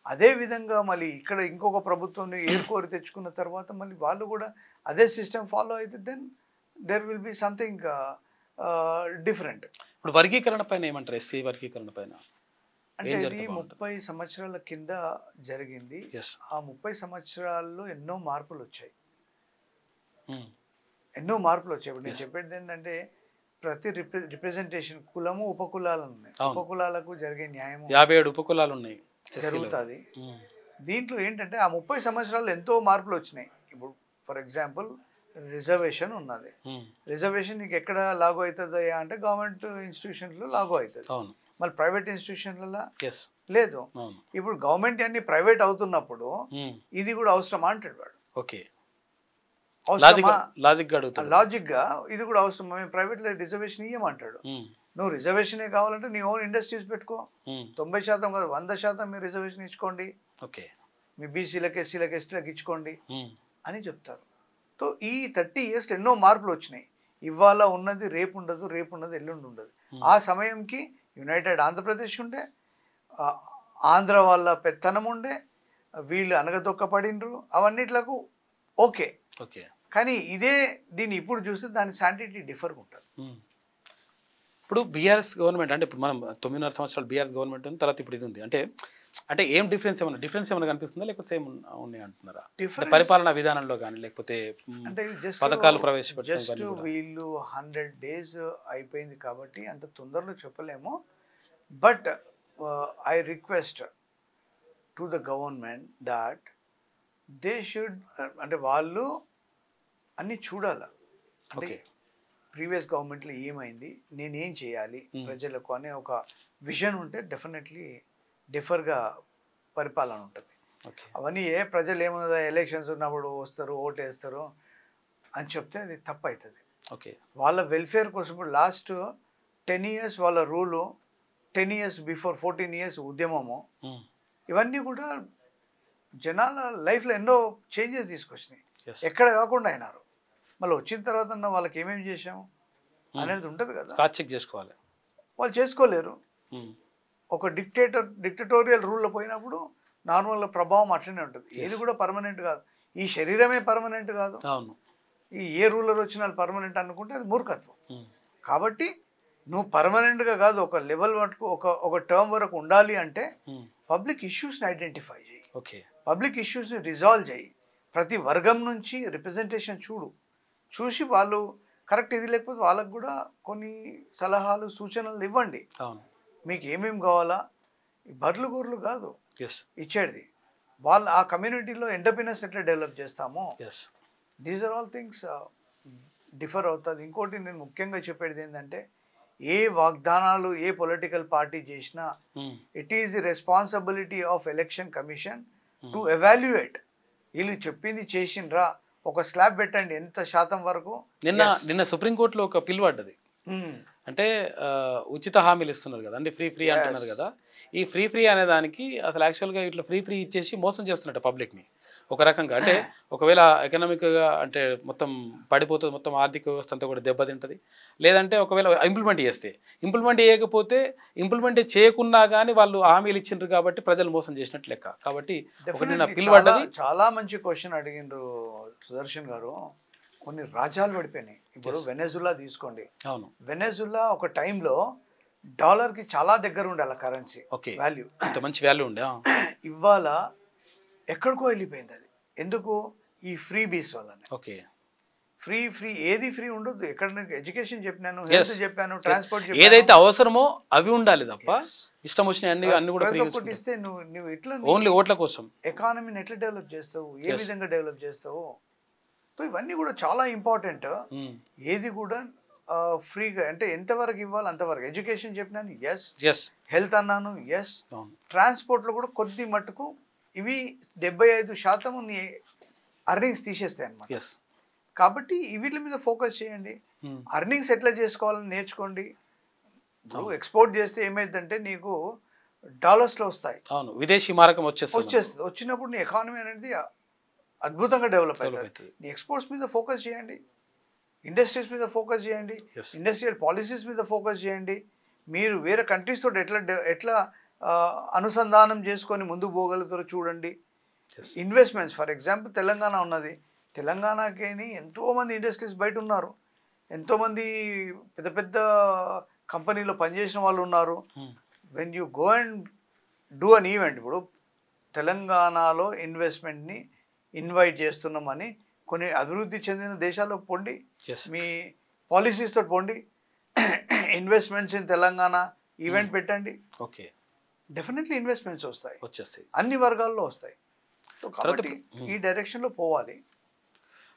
S2: అదే విధంగా మళ్ళీ ఇక్కడ ఇంకొక ప్రభుత్వం ఏరుకోరి తెచ్చుకున్న తర్వాత మళ్ళీ వాళ్ళు కూడా అదే సిస్టమ్ ఫాలో అయితే then there will be something different.
S1: ఇప్పుడు వర్గీకరణ పైన ఏమంటారు? ఎస్సీ వర్గీకరణ పైన
S2: అంటే ఇది 30 సంవత్సరాల కింద జరిగింది. ఆ 30 సంవత్సరాల్లో ఎన్నో మార్పులు వచ్చాయి. ఇప్పుడు నేను చెప్పేది ఏంటంటే ప్రతి రిప్రజెంటేషన్ కులము ఉపకులాలు ఉన్నాయి, ఉపకులాలకు జరిగే న్యాయం
S1: 57 ఉపకులాలు ఉన్నాయి
S2: జరుగుతుంది. దీంట్లో ఏంటంటే ఆ 30 సంవత్సరాలు ఎంతో మార్పులు వచ్చినాయి. ఇప్పుడు ఫర్ ఎగ్జాంపుల్ రిజర్వేషన్ ఉన్నది. రిజర్వేషన్ నీకు ఎక్కడ లాగూ అవుతుంది అంటే గవర్నమెంట్ ఇన్స్టిట్యూషన్లో లాగూ అవుతుంది, మళ్ళీ ప్రైవేట్ ఇన్స్టిట్యూషన్లలో లేదు. ఇప్పుడు గవర్నమెంట్ అన్ని ప్రైవేట్ అవుతున్నప్పుడు ఇది కూడా అవసరమా అంటాడు వాడు.
S1: ఓకే,
S2: లాజిక్ గా ఇది కూడా అవసరం, మేము ప్రైవేట్ రిజర్వేషన్ ఇవ్వమంటాడు. నువ్వు రిజర్వేషనే కావాలంటే నీ ఓన్ ఇండస్ట్రీస్ పెట్టుకో, 90% కాదు 100% మీరు రిజర్వేషన్ ఇచ్చుకోండి, మీ బీసీలకు ఎస్సీలకు ఎస్టీలకు ఇచ్చుకోండి అని చెప్తారు. సో ఈ 30 years ఎన్నో మార్పులు వచ్చినాయి. ఇవాళ ఉన్నది రేపు ఉండదు, రేపు ఉన్నది ఎల్లుండి ఉండదు. ఆ సమయంకి యునైటెడ్ ఆంధ్రప్రదేశ్ ఉండే, ఆంధ్ర వాళ్ళ పెత్తనం ఉండే, వీళ్ళు అనగదొక్కపడిండ్రు, అవన్నిట్లకు ఓకే.
S1: ఓకే.
S2: కానీ ఇదే దీన్ని ఇప్పుడు చూస్తే దాని శాంటిటీ డిఫర్గా ఉంటుంది.
S1: ఇప్పుడు బీఆర్ఎస్ గవర్నమెంట్ అంటే ఇప్పుడు మనం 9.5 సంవత్సరాలు బీఆర్ఎస్ గవర్నమెంట్ ఉంది, తర్వాత ఇప్పుడు ఇది ఉంది. అంటే ఏం డిఫరెన్స్ ఏమైనా కనిపిస్తుందా, లేకపోతే సేమ్ ఉన్నాయి అంటున్నారా? పరిపాలనా విధానంలో కానీ లేకపోతే
S2: అంటే
S1: పథకాలు ప్రవేశపెట్టడం
S2: జస్ట్ వీళ్ళు 100 days అయిపోయింది కాబట్టి అంత తొందరలో చెప్పలేము. But I request to the government that they should, అంటే వాళ్ళు అన్నీ చూడాలి. అంటే ప్రీవియస్ గవర్నమెంట్లో ఏమైంది, నేనేం చేయాలి ప్రజలకు అనే ఒక విజన్ ఉంటే డెఫినెట్లీ డిఫర్గా పరిపాలన ఉంటుంది. అవన్నీ ప్రజలు ఏమున్నదా ఎలక్షన్స్ ఉన్నప్పుడు వస్తారు ఓటు వేస్తారు అని చెప్తే అది తప్పు అవుతుంది. వాళ్ళ వెల్ఫేర్ కోసం ఇప్పుడు లాస్ట్ 10 years వాళ్ళ రూలు, 10 years బిఫోర్ 14 years ఉద్యమము, ఇవన్నీ కూడా జనాల లైఫ్లో ఎన్నో చేంజెస్ తీసుకొచ్చినాయి. ఎక్కడ కాకుండా అయినారు. మళ్ళీ వచ్చిన తర్వాత వాళ్ళకి ఏమేమి చేసాము అనేది ఉంటుంది కదా,
S1: చెక్ చేసుకోవాలి.
S2: వాళ్ళు చేసుకోలేరు. ఒక డిక్టటోరియల్ రూల్లో పోయినప్పుడు నార్మల్గా ప్రభావం అట్లనే ఉంటుంది. ఏది కూడా పర్మనెంట్ కాదు. ఈ శరీరమే పర్మనెంట్ కాదు. ఈ ఏ రూలర్ వచ్చినా పర్మనెంట్ అనుకుంటే అది మూర్ఖత్వం. కాబట్టి నువ్వు పర్మనెంట్గా కాదు, ఒక లెవెల్ వరకు ఒక టర్మ్ వరకు ఉండాలి అంటే పబ్లిక్ ఇష్యూస్ని ఐడెంటిఫై చేయి, పబ్లిక్ ఇష్యూస్ని రిజాల్వ్ చేయి, ప్రతి వర్గం నుంచి రిప్రజెంటేషన్ చూసి వాళ్ళు కరెక్ట్ ఇది లేకపోతే వాళ్ళకు కూడా కొన్ని సలహాలు సూచనలు ఇవ్వండి. మీకు ఏమేమి కావాలా, బర్లు గోర్లు కాదు ఇచ్చేది, వాళ్ళు ఆ కమ్యూనిటీలో ఎంటర్ప్రినర్స్ ఎట్లా డెవలప్ చేస్తామో, these are all things differ అవుతుంది. ఇంకోటి నేను ముఖ్యంగా చెప్పేది ఏంటంటే, ఏ వాగ్దానాలు ఏ పొలిటికల్ పార్టీ చేసినా it is the responsibility of Election Commission to evaluate. వీళ్ళు చెప్పింది చేసిండ్రా, ఒక స్లాబ్ పెట్టండి ఎంత శాతం వరకు.
S1: నిన్న సుప్రీంకోర్టులో ఒక పిల్ పడ్డది. అంటే ఉచిత హామీలు ఇస్తున్నారు కదా అండి, ఫ్రీ అంటున్నారు కదా. ఈ ఫ్రీ అనే దానికి అసలు యాక్చువల్గా ఇట్లా ఫ్రీ ఇచ్చేసి మోసం చేస్తున్నట్టు పబ్లిక్ని ఒక రకంగా. అంటే ఒకవేళ ఎకనామిక్గా అంటే మొత్తం పడిపోతుంది, మొత్తం ఆర్థిక వ్యవస్థ అంతా కూడా దెబ్బతింటుంది. లేదంటే ఒకవేళ ఇంప్లిమెంట్ చేయకపోతే ఇంప్లిమెంట్ చేయకున్నా కానీ వాళ్ళు హామీలు ఇచ్చిండ్రు కాబట్టి ప్రజలు మోసం చేసినట్టు లెక్క. కాబట్టి
S2: చాలా మంచి క్వశ్చన్ అడిగిండ్రు సుదర్శన్ గారు. కొన్ని రాజ్యాలు పడిపోయినాయి. ఇప్పుడు వెనెజులా తీసుకోండి. వెనెజులా ఒక టైంలో డాలర్కి చాలా దగ్గర ఉండే అలా కరెన్సీ వాల్యూ,
S1: మంచి వాల్యూ ఉండే.
S2: ఇవాళ ఎక్కడికో వెళ్ళిపోయింది అది. ఎందుకు? ఈ ఫ్రీ బీస్ వల్లనే. ఫ్రీ ఏది ఫ్రీ ఉండదు. ఎక్కడ ఎడ్యుకేషన్ చెప్పినాను, హెల్త్ చెప్పాను, ట్రాన్స్పోర్ట్ చెప్పాను,
S1: ఏదైతే అవసరమో అవి ఉండాలి తప్ప ఇష్టం వచ్చిన అన్ని కూడా
S2: ఇస్తే నువ్వు ఎట్లా
S1: ఓన్లీ ఓట్ల కోసం
S2: ఎకానమీని ఎట్లా డెవలప్ చేస్తావు, ఏ విధంగా డెవలప్ చేస్తావు? సో ఇవన్నీ కూడా చాలా ఇంపార్టెంట్. ఏది కూడా ఫ్రీగా అంటే ఎంతవరకు ఇవ్వాలి అంతవరకు. ఎడ్యుకేషన్ చెప్పినాను, ఎస్. హెల్త్ అన్నాను, ఎస్. ట్రాన్స్పోర్ట్లో కూడా కొద్ది మట్టుకు ఇవి 75% నీ అర్నింగ్స్ తీసేస్తాయి అన్నమాట. కాబట్టి వీటి మీద ఫోకస్ చేయండి. అర్నింగ్స్ ఎట్లా చేసుకోవాలని నేర్చుకోండి. ఇప్పుడు ఎక్స్పోర్ట్ చేస్తే ఏమైందంటే నీకు డాలర్స్లో వస్తాయి,
S1: విదేశీ మారకం వచ్చేస్తుంది.
S2: వచ్చినప్పుడు నీ ఎకానమీ అనేది అద్భుతంగా డెవలప్ అవుతుంది. నీ ఎక్స్పోర్ట్స్ మీద ఫోకస్ చేయండి, ఇండస్ట్రీస్ మీద ఫోకస్ చేయండి, ఇండస్ట్రియల్ పాలసీస్ మీద ఫోకస్ చేయండి. మీరు వేరే కంట్రీస్ తోటి ఎట్లా అనుసంధానం చేసుకొని ముందుకు పోగలుగుతారో చూడండి. ఇన్వెస్ట్మెంట్స్ ఫర్ ఎగ్జాంపుల్ తెలంగాణ ఉన్నది. తెలంగాణకి ఎంతోమంది ఇండస్ట్రీస్ బయట ఉన్నారు, ఎంతోమంది పెద్ద పెద్ద కంపెనీలో పనిచేసిన వాళ్ళు ఉన్నారు. When you go and do an event, ఇప్పుడు తెలంగాణలో ఇన్వెస్ట్మెంట్ని ఇన్వైట్ చేస్తున్నామని కొన్ని అభివృద్ధి చెందిన దేశాల్లో పోండి, మీ పాలసీస్ తోటి పోండి, ఇన్వెస్ట్మెంట్స్ ఇన్ తెలంగాణ ఈవెంట్ పెట్టండి. డెఫినెట్లీ ఇన్వెస్ట్మెంట్స్ వచ్చేస్తాయి, అన్ని వర్గాల్లో వస్తాయి. కాబట్టి ఈ డైరెక్షన్లో పోవాలి.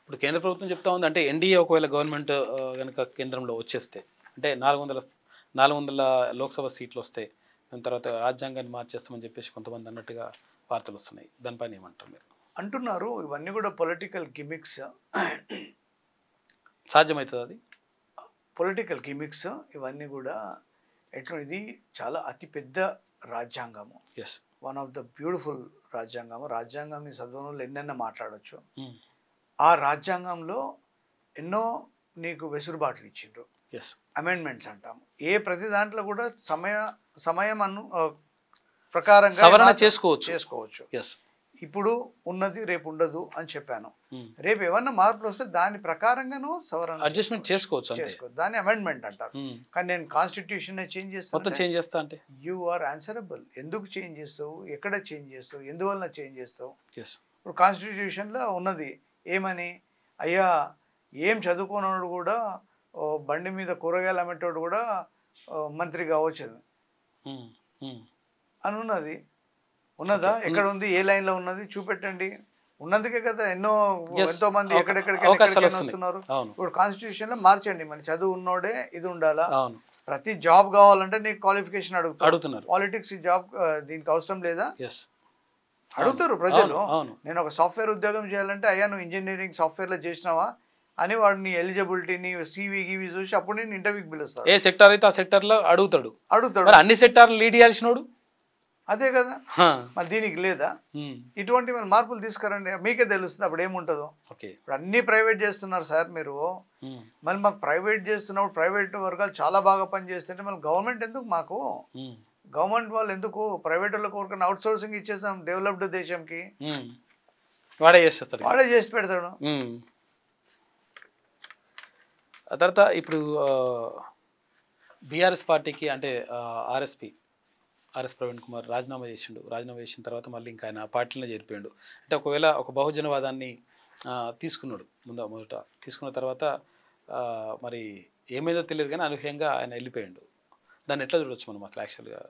S1: ఇప్పుడు కేంద్ర ప్రభుత్వం చెప్తా ఉంది అంటే ఎన్డీఏ ఒకవేళ గవర్నమెంట్ కనుక కేంద్రంలో వచ్చేస్తే అంటే 400 లోక్సభ సీట్లు వస్తాయి, దాని తర్వాత రాజ్యాంగాన్ని మార్చేస్తామని చెప్పేసి కొంతమంది అన్నట్టుగా వార్తలు వస్తున్నాయి. దానిపైన ఏమంటారు మీరు?
S2: అంటున్నారు. ఇవన్నీ కూడా పొలిటికల్ గిమిక్స్.
S1: సాధ్యమవుతుంది అది?
S2: పొలిటికల్ గిమిక్స్ ఇవన్నీ కూడా ఎట్లా, ఇది చాలా అతిపెద్ద రాజ్యాంగము, వన్ ఆఫ్ ద బ్యూటిఫుల్ రాజ్యాంగము. రాజ్యాంగం చదవడంలో ఎన్నెన్నో మాట్లాడవచ్చు. ఆ రాజ్యాంగంలో ఎన్నో నీకు వెసులుబాట్లు ఇచ్చిండ్రు, అమెండ్మెంట్స్ అంటాము. ప్రతి దాంట్లో కూడా సమయం ప్రకారంగా
S1: సవరణ
S2: మార్పు
S1: చేసుకోవచ్చు. ఎస్.
S2: ఇప్పుడు ఉన్నది రేపు ఉండదు అని చెప్పాను. రేపు ఏమన్నా మార్పులు వస్తే దాని ప్రకారంగాను సవరణ
S1: అడ్జస్ట్మెంట్ చేసుకోవచ్చు.
S2: దాన్ని అమెండ్మెంట్ అంటారు. కానీ నేను కాన్స్టిట్యూషన్ చేంజ్
S1: మొత్తం చేంజ్ చేస్తా అంటే
S2: యు ఆర్ ఆన్సరబుల్. ఎందుకు చేంజ్ చేస్తావు, ఎక్కడ చేంజ్ చేస్తావు, ఎందువల్ల చేంజ్ చేస్తావు? ఇప్పుడు కాన్స్టిట్యూషన్లో ఉన్నది ఏమని, అయ్యా ఏం చదువుకున్నవాడు కూడా బండి మీద కూరగాయలు అమ్మేటోడు కూడా మంత్రి కావచ్చు అని ఉన్నది. ఉన్నదా? ఎక్కడ ఉంది? ఏ లైన్ లో ఉన్నది? చూపెట్టండి. ఉన్నందుకే కదా ఎంతో మంది ఎక్కడెక్కడికి వస్తున్నారు. ఇప్పుడు కాన్స్టిట్యూషన్ లో మార్చండి. మన చదువు ఉన్నోడే ఇది ఉండాలా. ప్రతి జాబ్ కావాలంటే నీకు క్వాలిఫికేషన్ అడుగుతున్నారు. పాలిటిక్స్ జాబ్ దీనికి అవసరం లేదా? అడుగుతారు ప్రజలు. నేను ఒక సాఫ్ట్వేర్ ఉద్యోగం చేయాలంటే అయ్యా నువ్వు ఇంజనీరింగ్ సాఫ్ట్వేర్ లో చేసినావా అని వాడిని ఎలిజిబిలిటీని సివి గివి చూసి అప్పుడు నేను ఇంటర్వ్యూకి పిలుస్తాను.
S1: ఏ సెక్టార్ అయితే ఆ సెక్టార్ లో అడుగుతాడు. అన్ని సెక్టార్లు లీడ్ చేయాల్సినోడు
S2: అదే కదా. మరి దీనికి లేదా? ఇటువంటి మన మార్పులు తీసుకురండి, మీకే తెలుస్తుంది అప్పుడు ఏముంటుందో. ఇప్పుడు అన్ని ప్రైవేట్ చేస్తున్నారు సార్ మీరు. మళ్ళీ మాకు ప్రైవేట్ చేస్తున్నప్పుడు ప్రైవేట్ వర్గాలు చాలా బాగా పనిచేస్తుంటే మళ్ళీ గవర్నమెంట్ ఎందుకు? మాకు గవర్నమెంట్ వాళ్ళు ఎందుకు? ప్రైవేట్ వాళ్ళకి ఊరికన్నా అవుట్ సోర్సింగ్ ఇచ్చేసాం డెవలప్డ్ దేశంకి.
S1: వాడే
S2: చేసి పెడతాడు.
S1: ఆ తర్వాత ఇప్పుడు బీఆర్ఎస్ పార్టీకి అంటే ఆర్ఎస్ ప్రవీణ్ కుమార్ రాజీనామా చేసిండు. రాజీనామా చేసిన తర్వాత మళ్ళీ ఇంకా ఆయన పార్టీలో చేరిపోయాడు. అంటే ఒకవేళ ఒక బహుజనవాదాన్ని తీసుకున్నాడు మొదట. తీసుకున్న తర్వాత మరి ఏమైందో తెలియదు కానీ అనూహ్యంగా ఆయన వెళ్ళిపోయాడు. దాన్ని ఎట్లా చూడవచ్చు మనం అసలు? యాక్చువల్గా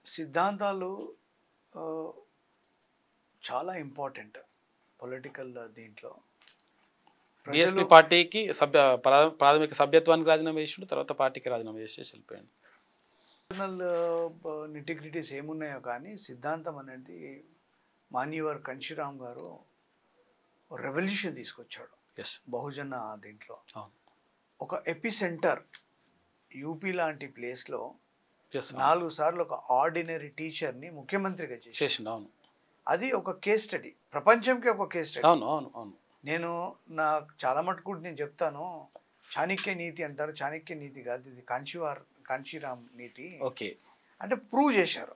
S2: సిద్ధాంతాలు చాలా ఇంపార్టెంట్ పొలిటికల్ దీంట్లో.
S1: బీఎస్పీ పార్టీకి ప్రాథమిక సభ్యత్వానికి రాజీనామా చేసిండు, తర్వాత పార్టీకి రాజీనామా చేసేసి వెళ్ళిపోయాడు.
S2: పర్సనల్ నిటిగ్రిటీస్ ఏమున్నాయో కానీ సిద్ధాంతం అనేది మాన్యవర్ కన్షీరామ్ గారు రెవల్యూషన్ తీసుకొచ్చాడు బహుజన దీంట్లో. ఒక ఎపిసెంటర్ యూపీ లాంటి ప్లేస్లో 4 సార్లు ఒక ఆర్డినరీ టీచర్ని ముఖ్యమంత్రిగా చేసిండు. అది ఒక కేస్ స్టడీ, ప్రపంచంకి ఒక కేస్ స్టడీ. నేను నాకు చాలా మటుకు నేను చెప్తాను, చాణక్య నీతి అంటారు. చాణక్య నీతి కాదు ఇది, కాంచీరామ్ నీతి. అంటే ప్రూవ్ చేశారు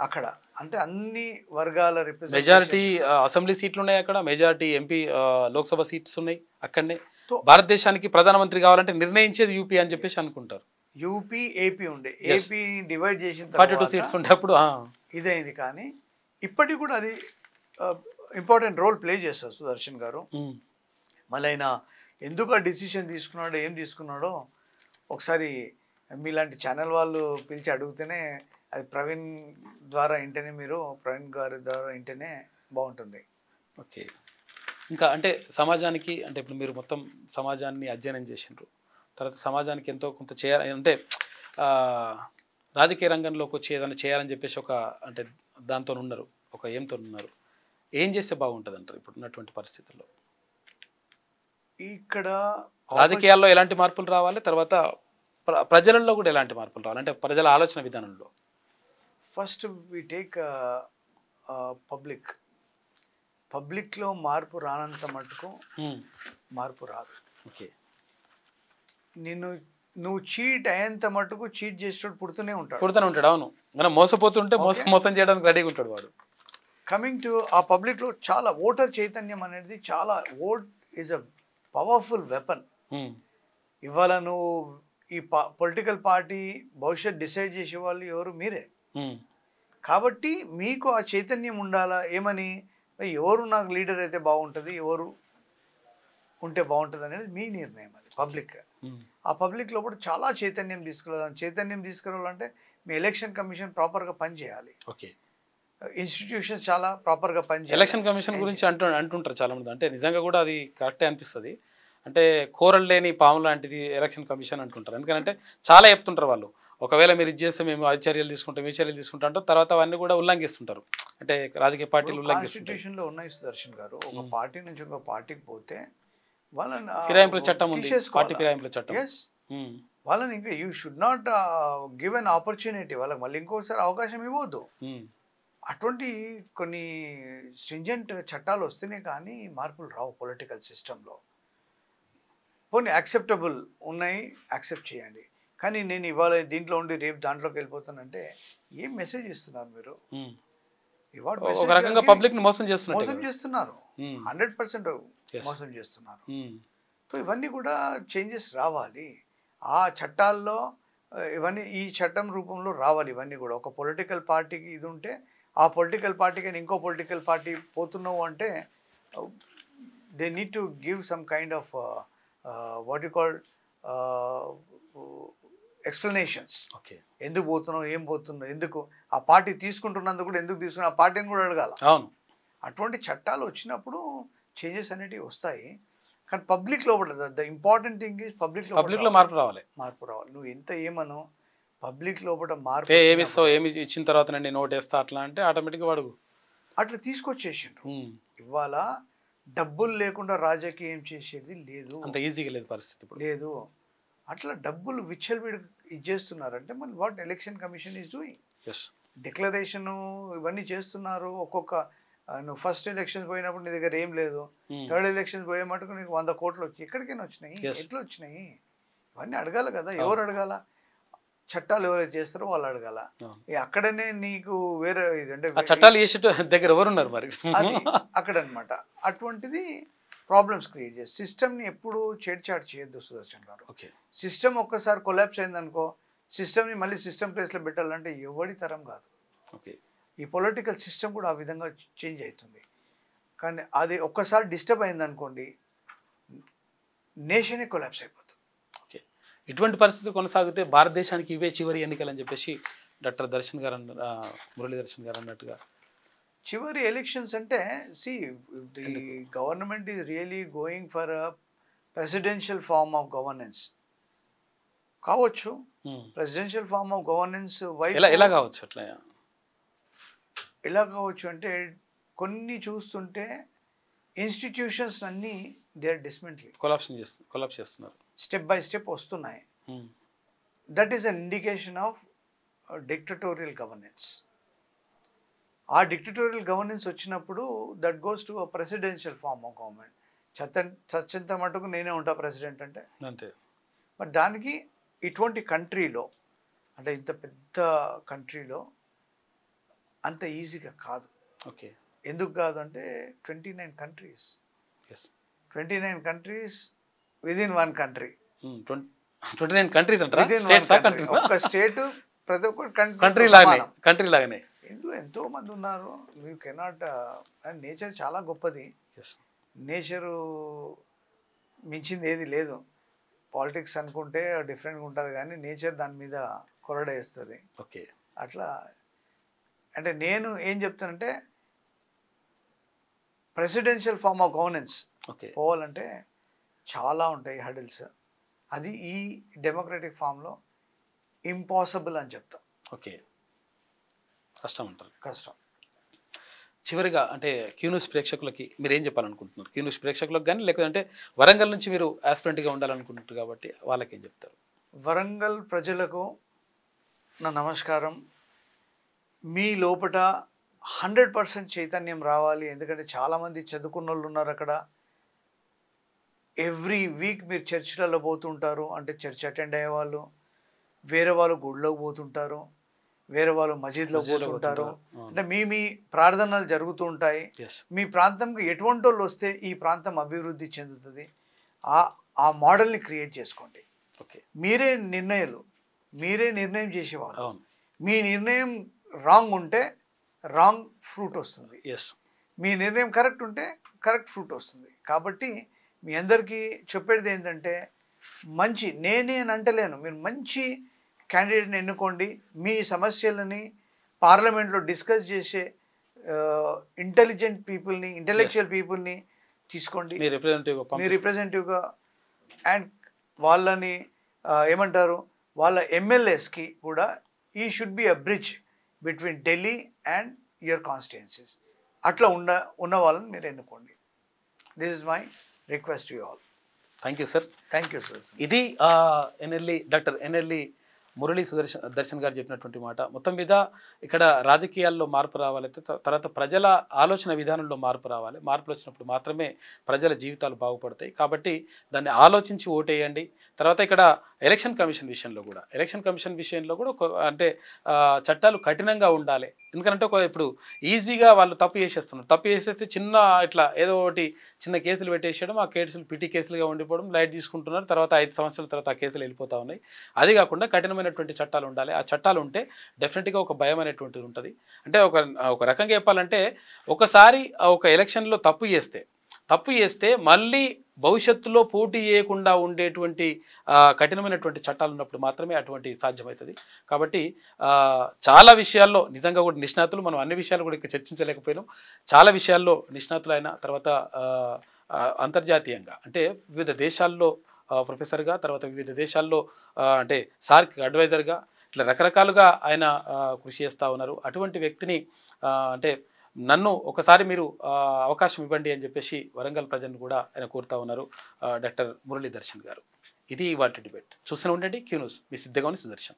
S2: అక్కడ. అంటే అన్ని వర్గాల
S1: మెజారిటీ అసెంబ్లీ సీట్లు ఉన్నాయి అక్కడ, మెజారిటీ ఎంపీ లోక్సభ సీట్స్ ఉన్నాయి అక్కడనే. భారతదేశానికి ప్రధానమంత్రి కావాలంటే నిర్ణయించేది యూపీ అని చెప్పేసి అనుకుంటారు.
S2: యూపీ ఏపీ ఉండే, ఏపీ డివైడ్ చేసిన
S1: 42 సీట్స్ ఉండేప్పుడు
S2: ఇదైంది. కానీ ఇప్పటికి కూడా అది ఇంపార్టెంట్ రోల్ ప్లే చేస్తారు సుదర్శన్ గారు. మళ్ళీ ఆయన ఎందుకు ఆ డిసిషన్ తీసుకున్నాడో ఏం తీసుకున్నాడో ఒకసారి మీలాంటి ఛానల్ వాళ్ళు పిలిచి అడిగితేనే, అది ప్రవీణ్ ద్వారా వింటేనే, మీరు ప్రవీణ్ గారి ద్వారా వింటేనే బాగుంటుంది.
S1: ఇంకా అంటే సమాజానికి, అంటే ఇప్పుడు మీరు మొత్తం సమాజాన్ని అధ్యయనం చేసిండ్రు, తర్వాత సమాజానికి ఎంతో కొంత చేయాలి అంటే రాజకీయ రంగంలోకి వచ్చి ఏదైనా చేయాలని చెప్పేసి ఒక అంటే దాంతో ఉన్నారు, ఒక ఏంతో ఉన్నారు. ఏం చేస్తే బాగుంటుంది అంటారు ఇప్పుడు ఉన్నటువంటి పరిస్థితుల్లో?
S2: ఇక్కడ
S1: రాజకీయాల్లో ఎలాంటి మార్పులు రావాలి, తర్వాత ప్రజలలో కూడా ఎలాంటి మార్పులు రావాలి, అంటే ప్రజల ఆలోచన విధానంలో?
S2: ఫస్ట్ వి టేక్ పబ్లిక్లో మార్పు రానంత మటుకు మార్పు రాదు. నువ్వు చీట్ అయ్యేంత మటుకు చీట్ చేసేటోడు పుడుతూనే ఉంటాడు.
S1: అవును, మనం మోసపోతుంటే మోసం చేయడానికి రెడీగా ఉంటాడు వాడు.
S2: కమింగ్ టు ఆ పబ్లిక్లో చాలా ఓటర్ చైతన్యం అనేది చాలా, vote is a powerful weapon. ఇవాళ నువ్వు ఈ పొలిటికల్ పార్టీ భవిష్యత్ డిసైడ్ చేసే వాళ్ళు ఎవరు? మీరే. కాబట్టి మీకు ఆ చైతన్యం ఉండాలా. ఏమని, ఎవరు నాకు లీడర్ అయితే బాగుంటుంది, ఎవరు ఉంటే బాగుంటుంది అనేది మీ నిర్ణయం. అది పబ్లిక్. ఆ పబ్లిక్ లోపల చాలా చైతన్యం తీసుకురావాలంటే మీ ఎలక్షన్ కమిషన్ ప్రాపర్గా పనిచేయాలి. ఇన్స్టిట్యూషన్స్ చాలా ప్రాపర్గా పనిచేయాలి.
S1: ఎలక్షన్ కమిషన్ గురించి అంటుంటారు చాలా మంది, అంటే నిజంగా కూడా అది కరెక్టే అనిపిస్తుంది. అంటే కూరలు లేని పాము లాంటిది ఎలక్షన్ కమిషన్ అంటుంటారు. ఎందుకంటే చాలా చెప్తుంటారు వాళ్ళు, ఒకవేళ మీరు ఇది చేస్తే మేము ఆ చర్యలు తీసుకుంటాం, ఈ చర్యలు తీసుకుంటాం అంటారు, తర్వాత అవన్నీ కూడా ఉల్లంఘిస్తుంటారు. అంటే రాజకీయ పార్టీలు ఉల్లంఘిస్తుంటారు.
S2: కాన్స్టిట్యూషన్లో ఉన్నాయి సుదర్శన్ గారు, ఒక పార్టీ నుంచి ఒక పార్టీకి పోతే వాళ్ళని
S1: ఫిరాయింపుల చట్టం ఉంది, పార్టీ ఫిరాయింపుల చట్టం.
S2: వాళ్ళని ఇంకా you should not give an opportunity, వాళ్ళకి మళ్ళీ ఇంకోసారి అవకాశం ఇవ్వద్దు. అటువంటి కొన్ని స్ట్రింజెంట్ చట్టాలు వస్తేనే కానీ మార్పులు రావు పొలిటికల్ సిస్టంలో. పోనీ యాక్సెప్టబుల్ ఉన్నాయి, యాక్సెప్ట్ చేయండి. కానీ నేను ఇవాళ దీంట్లో ఉండి రేపు దాంట్లోకి వెళ్ళిపోతానంటే ఏం మెసేజ్ ఇస్తున్నారు మీరు? ఇవాళ
S1: ఒక రకంగా పబ్లిక్ ని మోసం
S2: మోసం చేస్తున్నారు, 100% మోసం చేస్తున్నారు. సో ఇవన్నీ కూడా చేంజెస్ రావాలి ఆ చట్టాల్లో, ఇవన్నీ ఈ చట్టం రూపంలో రావాలి. ఇవన్నీ కూడా ఒక పొలిటికల్ పార్టీకి ఇది ఉంటే ఆ పొలిటికల్ పార్టీకి ఇంకో పొలిటికల్ పార్టీ పోతున్నావు అంటే they need to give some kind of what you call explanations.
S1: Okay,
S2: ఎందుకు పోతున్నావు, ఏం పోతుందో, ఎందుకు ఆ పార్టీ తీసుకుంటున్నందుకు కూడా ఎందుకు తీసుకున్నా ఆ పార్టీని కూడా అడగాల.
S1: అవును,
S2: అటువంటి చట్టాలు వచ్చినప్పుడు చేంజెస్ అనేటివి వస్తాయి. కానీ పబ్లిక్ లోపల the important thing is public
S1: లో మార్పు రావాలి.
S2: నువ్వు ఎంత ఏమను పబ్లిక్ లోపల మార్పు
S1: ఏమి ఇస్తావు, ఏమి ఇచ్చిన తర్వాత నేను నోట్ వేస్తా అట్లా అంటే ఆటోమేటిక్గా వాడు
S2: అట్లా తీసుకొచ్చేసిండ్రు. ఇవాళ డబ్బులు లేకుండా రాజకీయం చేసేది లేదు,
S1: అంత ఈజీగా లేదు పరిస్థితి ఇప్పుడు
S2: లేదు. అట్లా డబ్బులు విచ్చలవిడి ఇచ్చేస్తున్నారంటే మళ్ళీ what election commission is doing. Declaration ఇవన్నీ చేస్తున్నారు. ఒక్కొక్క నువ్వు ఫస్ట్ ఎలక్షన్స్ పోయినప్పుడు నీ దగ్గర ఏం లేదు, థర్డ్ ఎలక్షన్స్ పోయే మటుకు నీకు 100 కోట్లు వచ్చి ఎక్కడికైనా వచ్చినాయి, ఎట్లా వచ్చినాయి? ఇవన్నీ అడగాలి కదా. ఎవరు అడగాల? చట్టాలు ఎవరైతే చేస్తారో వాళ్ళు అడగాల. అక్కడనే నీకు వేరే అంటే
S1: చట్టాలు చేసే దగ్గర ఎవరున్నారు మరి
S2: అది అక్కడ అనమాట. అటువంటిది ప్రాబ్లమ్స్ క్రియేట్ చేసి సిస్టమ్ని ఎప్పుడు చేడ్చాటు చేయొద్దు సుదర్శన్ గారు. సిస్టమ్ ఒక్కసారి కొలాప్స్ అయిందనుకో, సిస్టమ్ని మళ్ళీ సిస్టమ్ ప్లేస్లో పెట్టాలంటే ఎవడి తరం కాదు. ఈ పొలిటికల్ సిస్టమ్ కూడా ఆ విధంగా చేంజ్ అవుతుంది. కానీ అది ఒక్కసారి డిస్టర్బ్ అయిందనుకోండి, నేషనే కొలాప్స్ అయిపోతుంది.
S1: ఇటువంటి పరిస్థితి కొనసాగితే భారతదేశానికి ఇవే చివరి ఎన్నికలు అని చెప్పేసి డాక్టర్ దర్శన్ గారు మురళీ దర్శన్ గారు అన్నట్టుగా.
S2: చివరి ఎలక్షన్స్ అంటే the government is really going for a presidential form of governance కావచ్చు. ప్రెసిడెన్షియల్ ఫార్మ్ ఆఫ్ గవర్నెన్స్
S1: ఎలా కావచ్చు, అట్లా
S2: ఎలా కావచ్చు అంటే కొన్ని చూస్తుంటే ఇన్స్టిట్యూషన్స్ అన్నీ దే ఆర్ డిస్మెంట్లింగ్,
S1: కొలాప్స్ చేస్తున్నారు,
S2: స్టెప్ బై స్టెప్ వస్తున్నాయి. That is an indication of dictatorial governance. ఆ డిక్టటోరియల్ గవర్నెన్స్ వచ్చినప్పుడు that goes to a presidential form of government. చచ్చేంత మటుకు నేనే ఉంటా ప్రెసిడెంట్ అంటే
S1: అంతే.
S2: బట్ దానికి ఇటువంటి కంట్రీలో అంటే ఇంత పెద్ద కంట్రీలో అంత ఈజీగా కాదు.
S1: ఓకే,
S2: ఎందుకు కాదు అంటే 29 countries, 29 countries within one country.
S1: 29 countries అంటారా?
S2: ఒక్క స్టేట్ ప్రతి ఒక్క
S1: కంట్రీ లాగానే
S2: ఇందులో ఎంతో మంది ఉన్నారు. You cannot. నేచర్ చాలా గొప్పది. నేచరు మించింది ఏది లేదు. పాలిటిక్స్ అనుకుంటే డిఫరెంట్గా ఉంటుంది కానీ నేచర్ దాని మీద కొరడేస్తుంది.
S1: ఓకే,
S2: అట్లా అంటే నేను ఏం చెప్తానంటే ప్రెసిడెన్షియల్ ఫార్మ్ ఆఫ్ గవర్నెన్స్ పోవాలంటే చాలా ఉంటాయి హడిల్స్. అది ఈ డెమోక్రటిక్ ఫామ్లో ఇంపాసిబుల్ అని చెప్తా.
S1: ఓకే, కష్టం అంటారు.
S2: కష్టం.
S1: చివరిగా అంటే క్యూ న్యూస్ ప్రేక్షకులకి మీరు ఏం చెప్పాలనుకుంటున్నారు? క్యూ న్యూస్ ప్రేక్షకులకు కానీ లేకపోతే వరంగల్ నుంచి మీరు ఆస్పిరెంట్గా ఉండాలనుకుంటున్నారు కాబట్టి వాళ్ళకి ఏం చెప్తారు?
S2: వరంగల్ ప్రజలకు నా నమస్కారం. మీ లోపల 100% చైతన్యం రావాలి. ఎందుకంటే చాలామంది చదువుకున్న వాళ్ళు ఉన్నారు అక్కడ. ఎవ్రీ వీక్ మీరు చర్చిలలో పోతుంటారు, అంటే చర్చ్ అటెండ్ అయ్యేవాళ్ళు. వేరే వాళ్ళు గుడిలోకి పోతుంటారు, వేరే వాళ్ళు మసీద్లో పోతుంటారు. అంటే మీ ప్రార్థనలు జరుగుతూ ఉంటాయి. మీ ప్రాంతంకి ఎటువంటి వాళ్ళు వస్తే ఈ ప్రాంతం అభివృద్ధి చెందుతుంది, ఆ మోడల్ని క్రియేట్ చేసుకోండి. మీరే నిర్ణయం చేసేవాళ్ళు. మీ నిర్ణయం రాంగ్ ఉంటే రాంగ్ ఫ్రూట్ వస్తుంది, మీ నిర్ణయం కరెక్ట్ ఉంటే కరెక్ట్ ఫ్రూట్ వస్తుంది. కాబట్టి మీ అందరికీ చెప్పేది ఏంటంటే నేనే అని అంటలేను, మీరు మంచి క్యాండిడేట్ని ఎన్నుకోండి. మీ సమస్యలని పార్లమెంట్లో డిస్కస్ చేసే ఇంటెలిజెంట్ పీపుల్ని, ఇంటెలెక్చువల్ పీపుల్ని తీసుకోండి మీ రిప్రజెంటేటివ్గా. అండ్ వాళ్ళని ఏమంటారు, వాళ్ళ ఎమ్మెల్యేస్కి కూడా ఈ should be a bridge between Delhi and your constituencies. అట్లా ఉన్న వాళ్ళని మీరు ఎన్నుకోండి. This is my request to you all.
S1: Thank you sir.
S2: Thank you sir.
S1: ఇది డాక్టర్ ఎన్ఎల్ఈ మురళీ దర్శన్ గారు చెప్పినటువంటి మాట. మొత్తం మీద ఇక్కడ రాజకీయాల్లో మార్పు రావాలైతే తర్వాత ప్రజల ఆలోచన విధానంలో మార్పు రావాలి. మార్పులు వచ్చినప్పుడు మాత్రమే ప్రజల జీవితాలు బాగుపడతాయి. కాబట్టి దాన్ని ఆలోచించి ఓటేయండి. తర్వాత ఇక్కడ ఎలక్షన్ కమిషన్ విషయంలో కూడా అంటే చట్టాలు కఠినంగా ఉండాలి. ఎందుకంటే ఇప్పుడు ఈజీగా వాళ్ళు తప్పు చేసేస్తున్నారు. తప్పు చేసేస్తే చిన్న ఇట్లా ఏదో ఒకటి చిన్న కేసులు పెట్టేసేయడం, ఆ కేసులు పిటి కేసులుగా ఉండిపోవడం, లైట్ తీసుకుంటున్నారు. తర్వాత 5 సంవత్సరాల తర్వాత ఆ కేసులు వెళ్ళిపోతూ ఉన్నాయి. అది కాకుండా కఠినమైనటువంటి చట్టాలు ఉండాలి. ఆ చట్టాలు ఉంటే డెఫినెట్గా ఒక భయం అనేటువంటిది ఉంటుంది. అంటే ఒక రకంగా చెప్పాలంటే ఒకసారి ఒక ఎలక్షన్లో తప్పు చేస్తే మళ్ళీ భవిష్యత్తులో పోటీ చేయకుండా ఉండేటువంటి కఠినమైనటువంటి చట్టాలు ఉన్నప్పుడు మాత్రమే అటువంటి సాధ్యమవుతుంది. కాబట్టి చాలా విషయాల్లో నిజంగా కూడా నిష్ణాతులు, మనం అన్ని విషయాలు కూడా ఇక్కడ చర్చించలేకపోయినాం. చాలా విషయాల్లో నిష్ణాతులైన తర్వాత అంతర్జాతీయంగా అంటే వివిధ దేశాల్లో ప్రొఫెసర్గా, తర్వాత వివిధ దేశాల్లో అంటే సార్క్ అడ్వైజర్గా ఇట్లా రకరకాలుగా ఆయన కృషి చేస్తూ ఉన్నారు. అటువంటి వ్యక్తిని అంటే నన్ను ఒకసారి మీరు అవకాశం ఇవ్వండి అని చెప్పేసి వరంగల్ ప్రజలను కూడా ఆయన కోరుతా ఉన్నారు డాక్టర్ మురళీ దర్శన్ గారు. ఇది ఇవాల్టి డిబేట్. చూస్తూనే ఉండండి క్యూ న్యూస్. మీ సిద్ధంగా సుదర్శన్.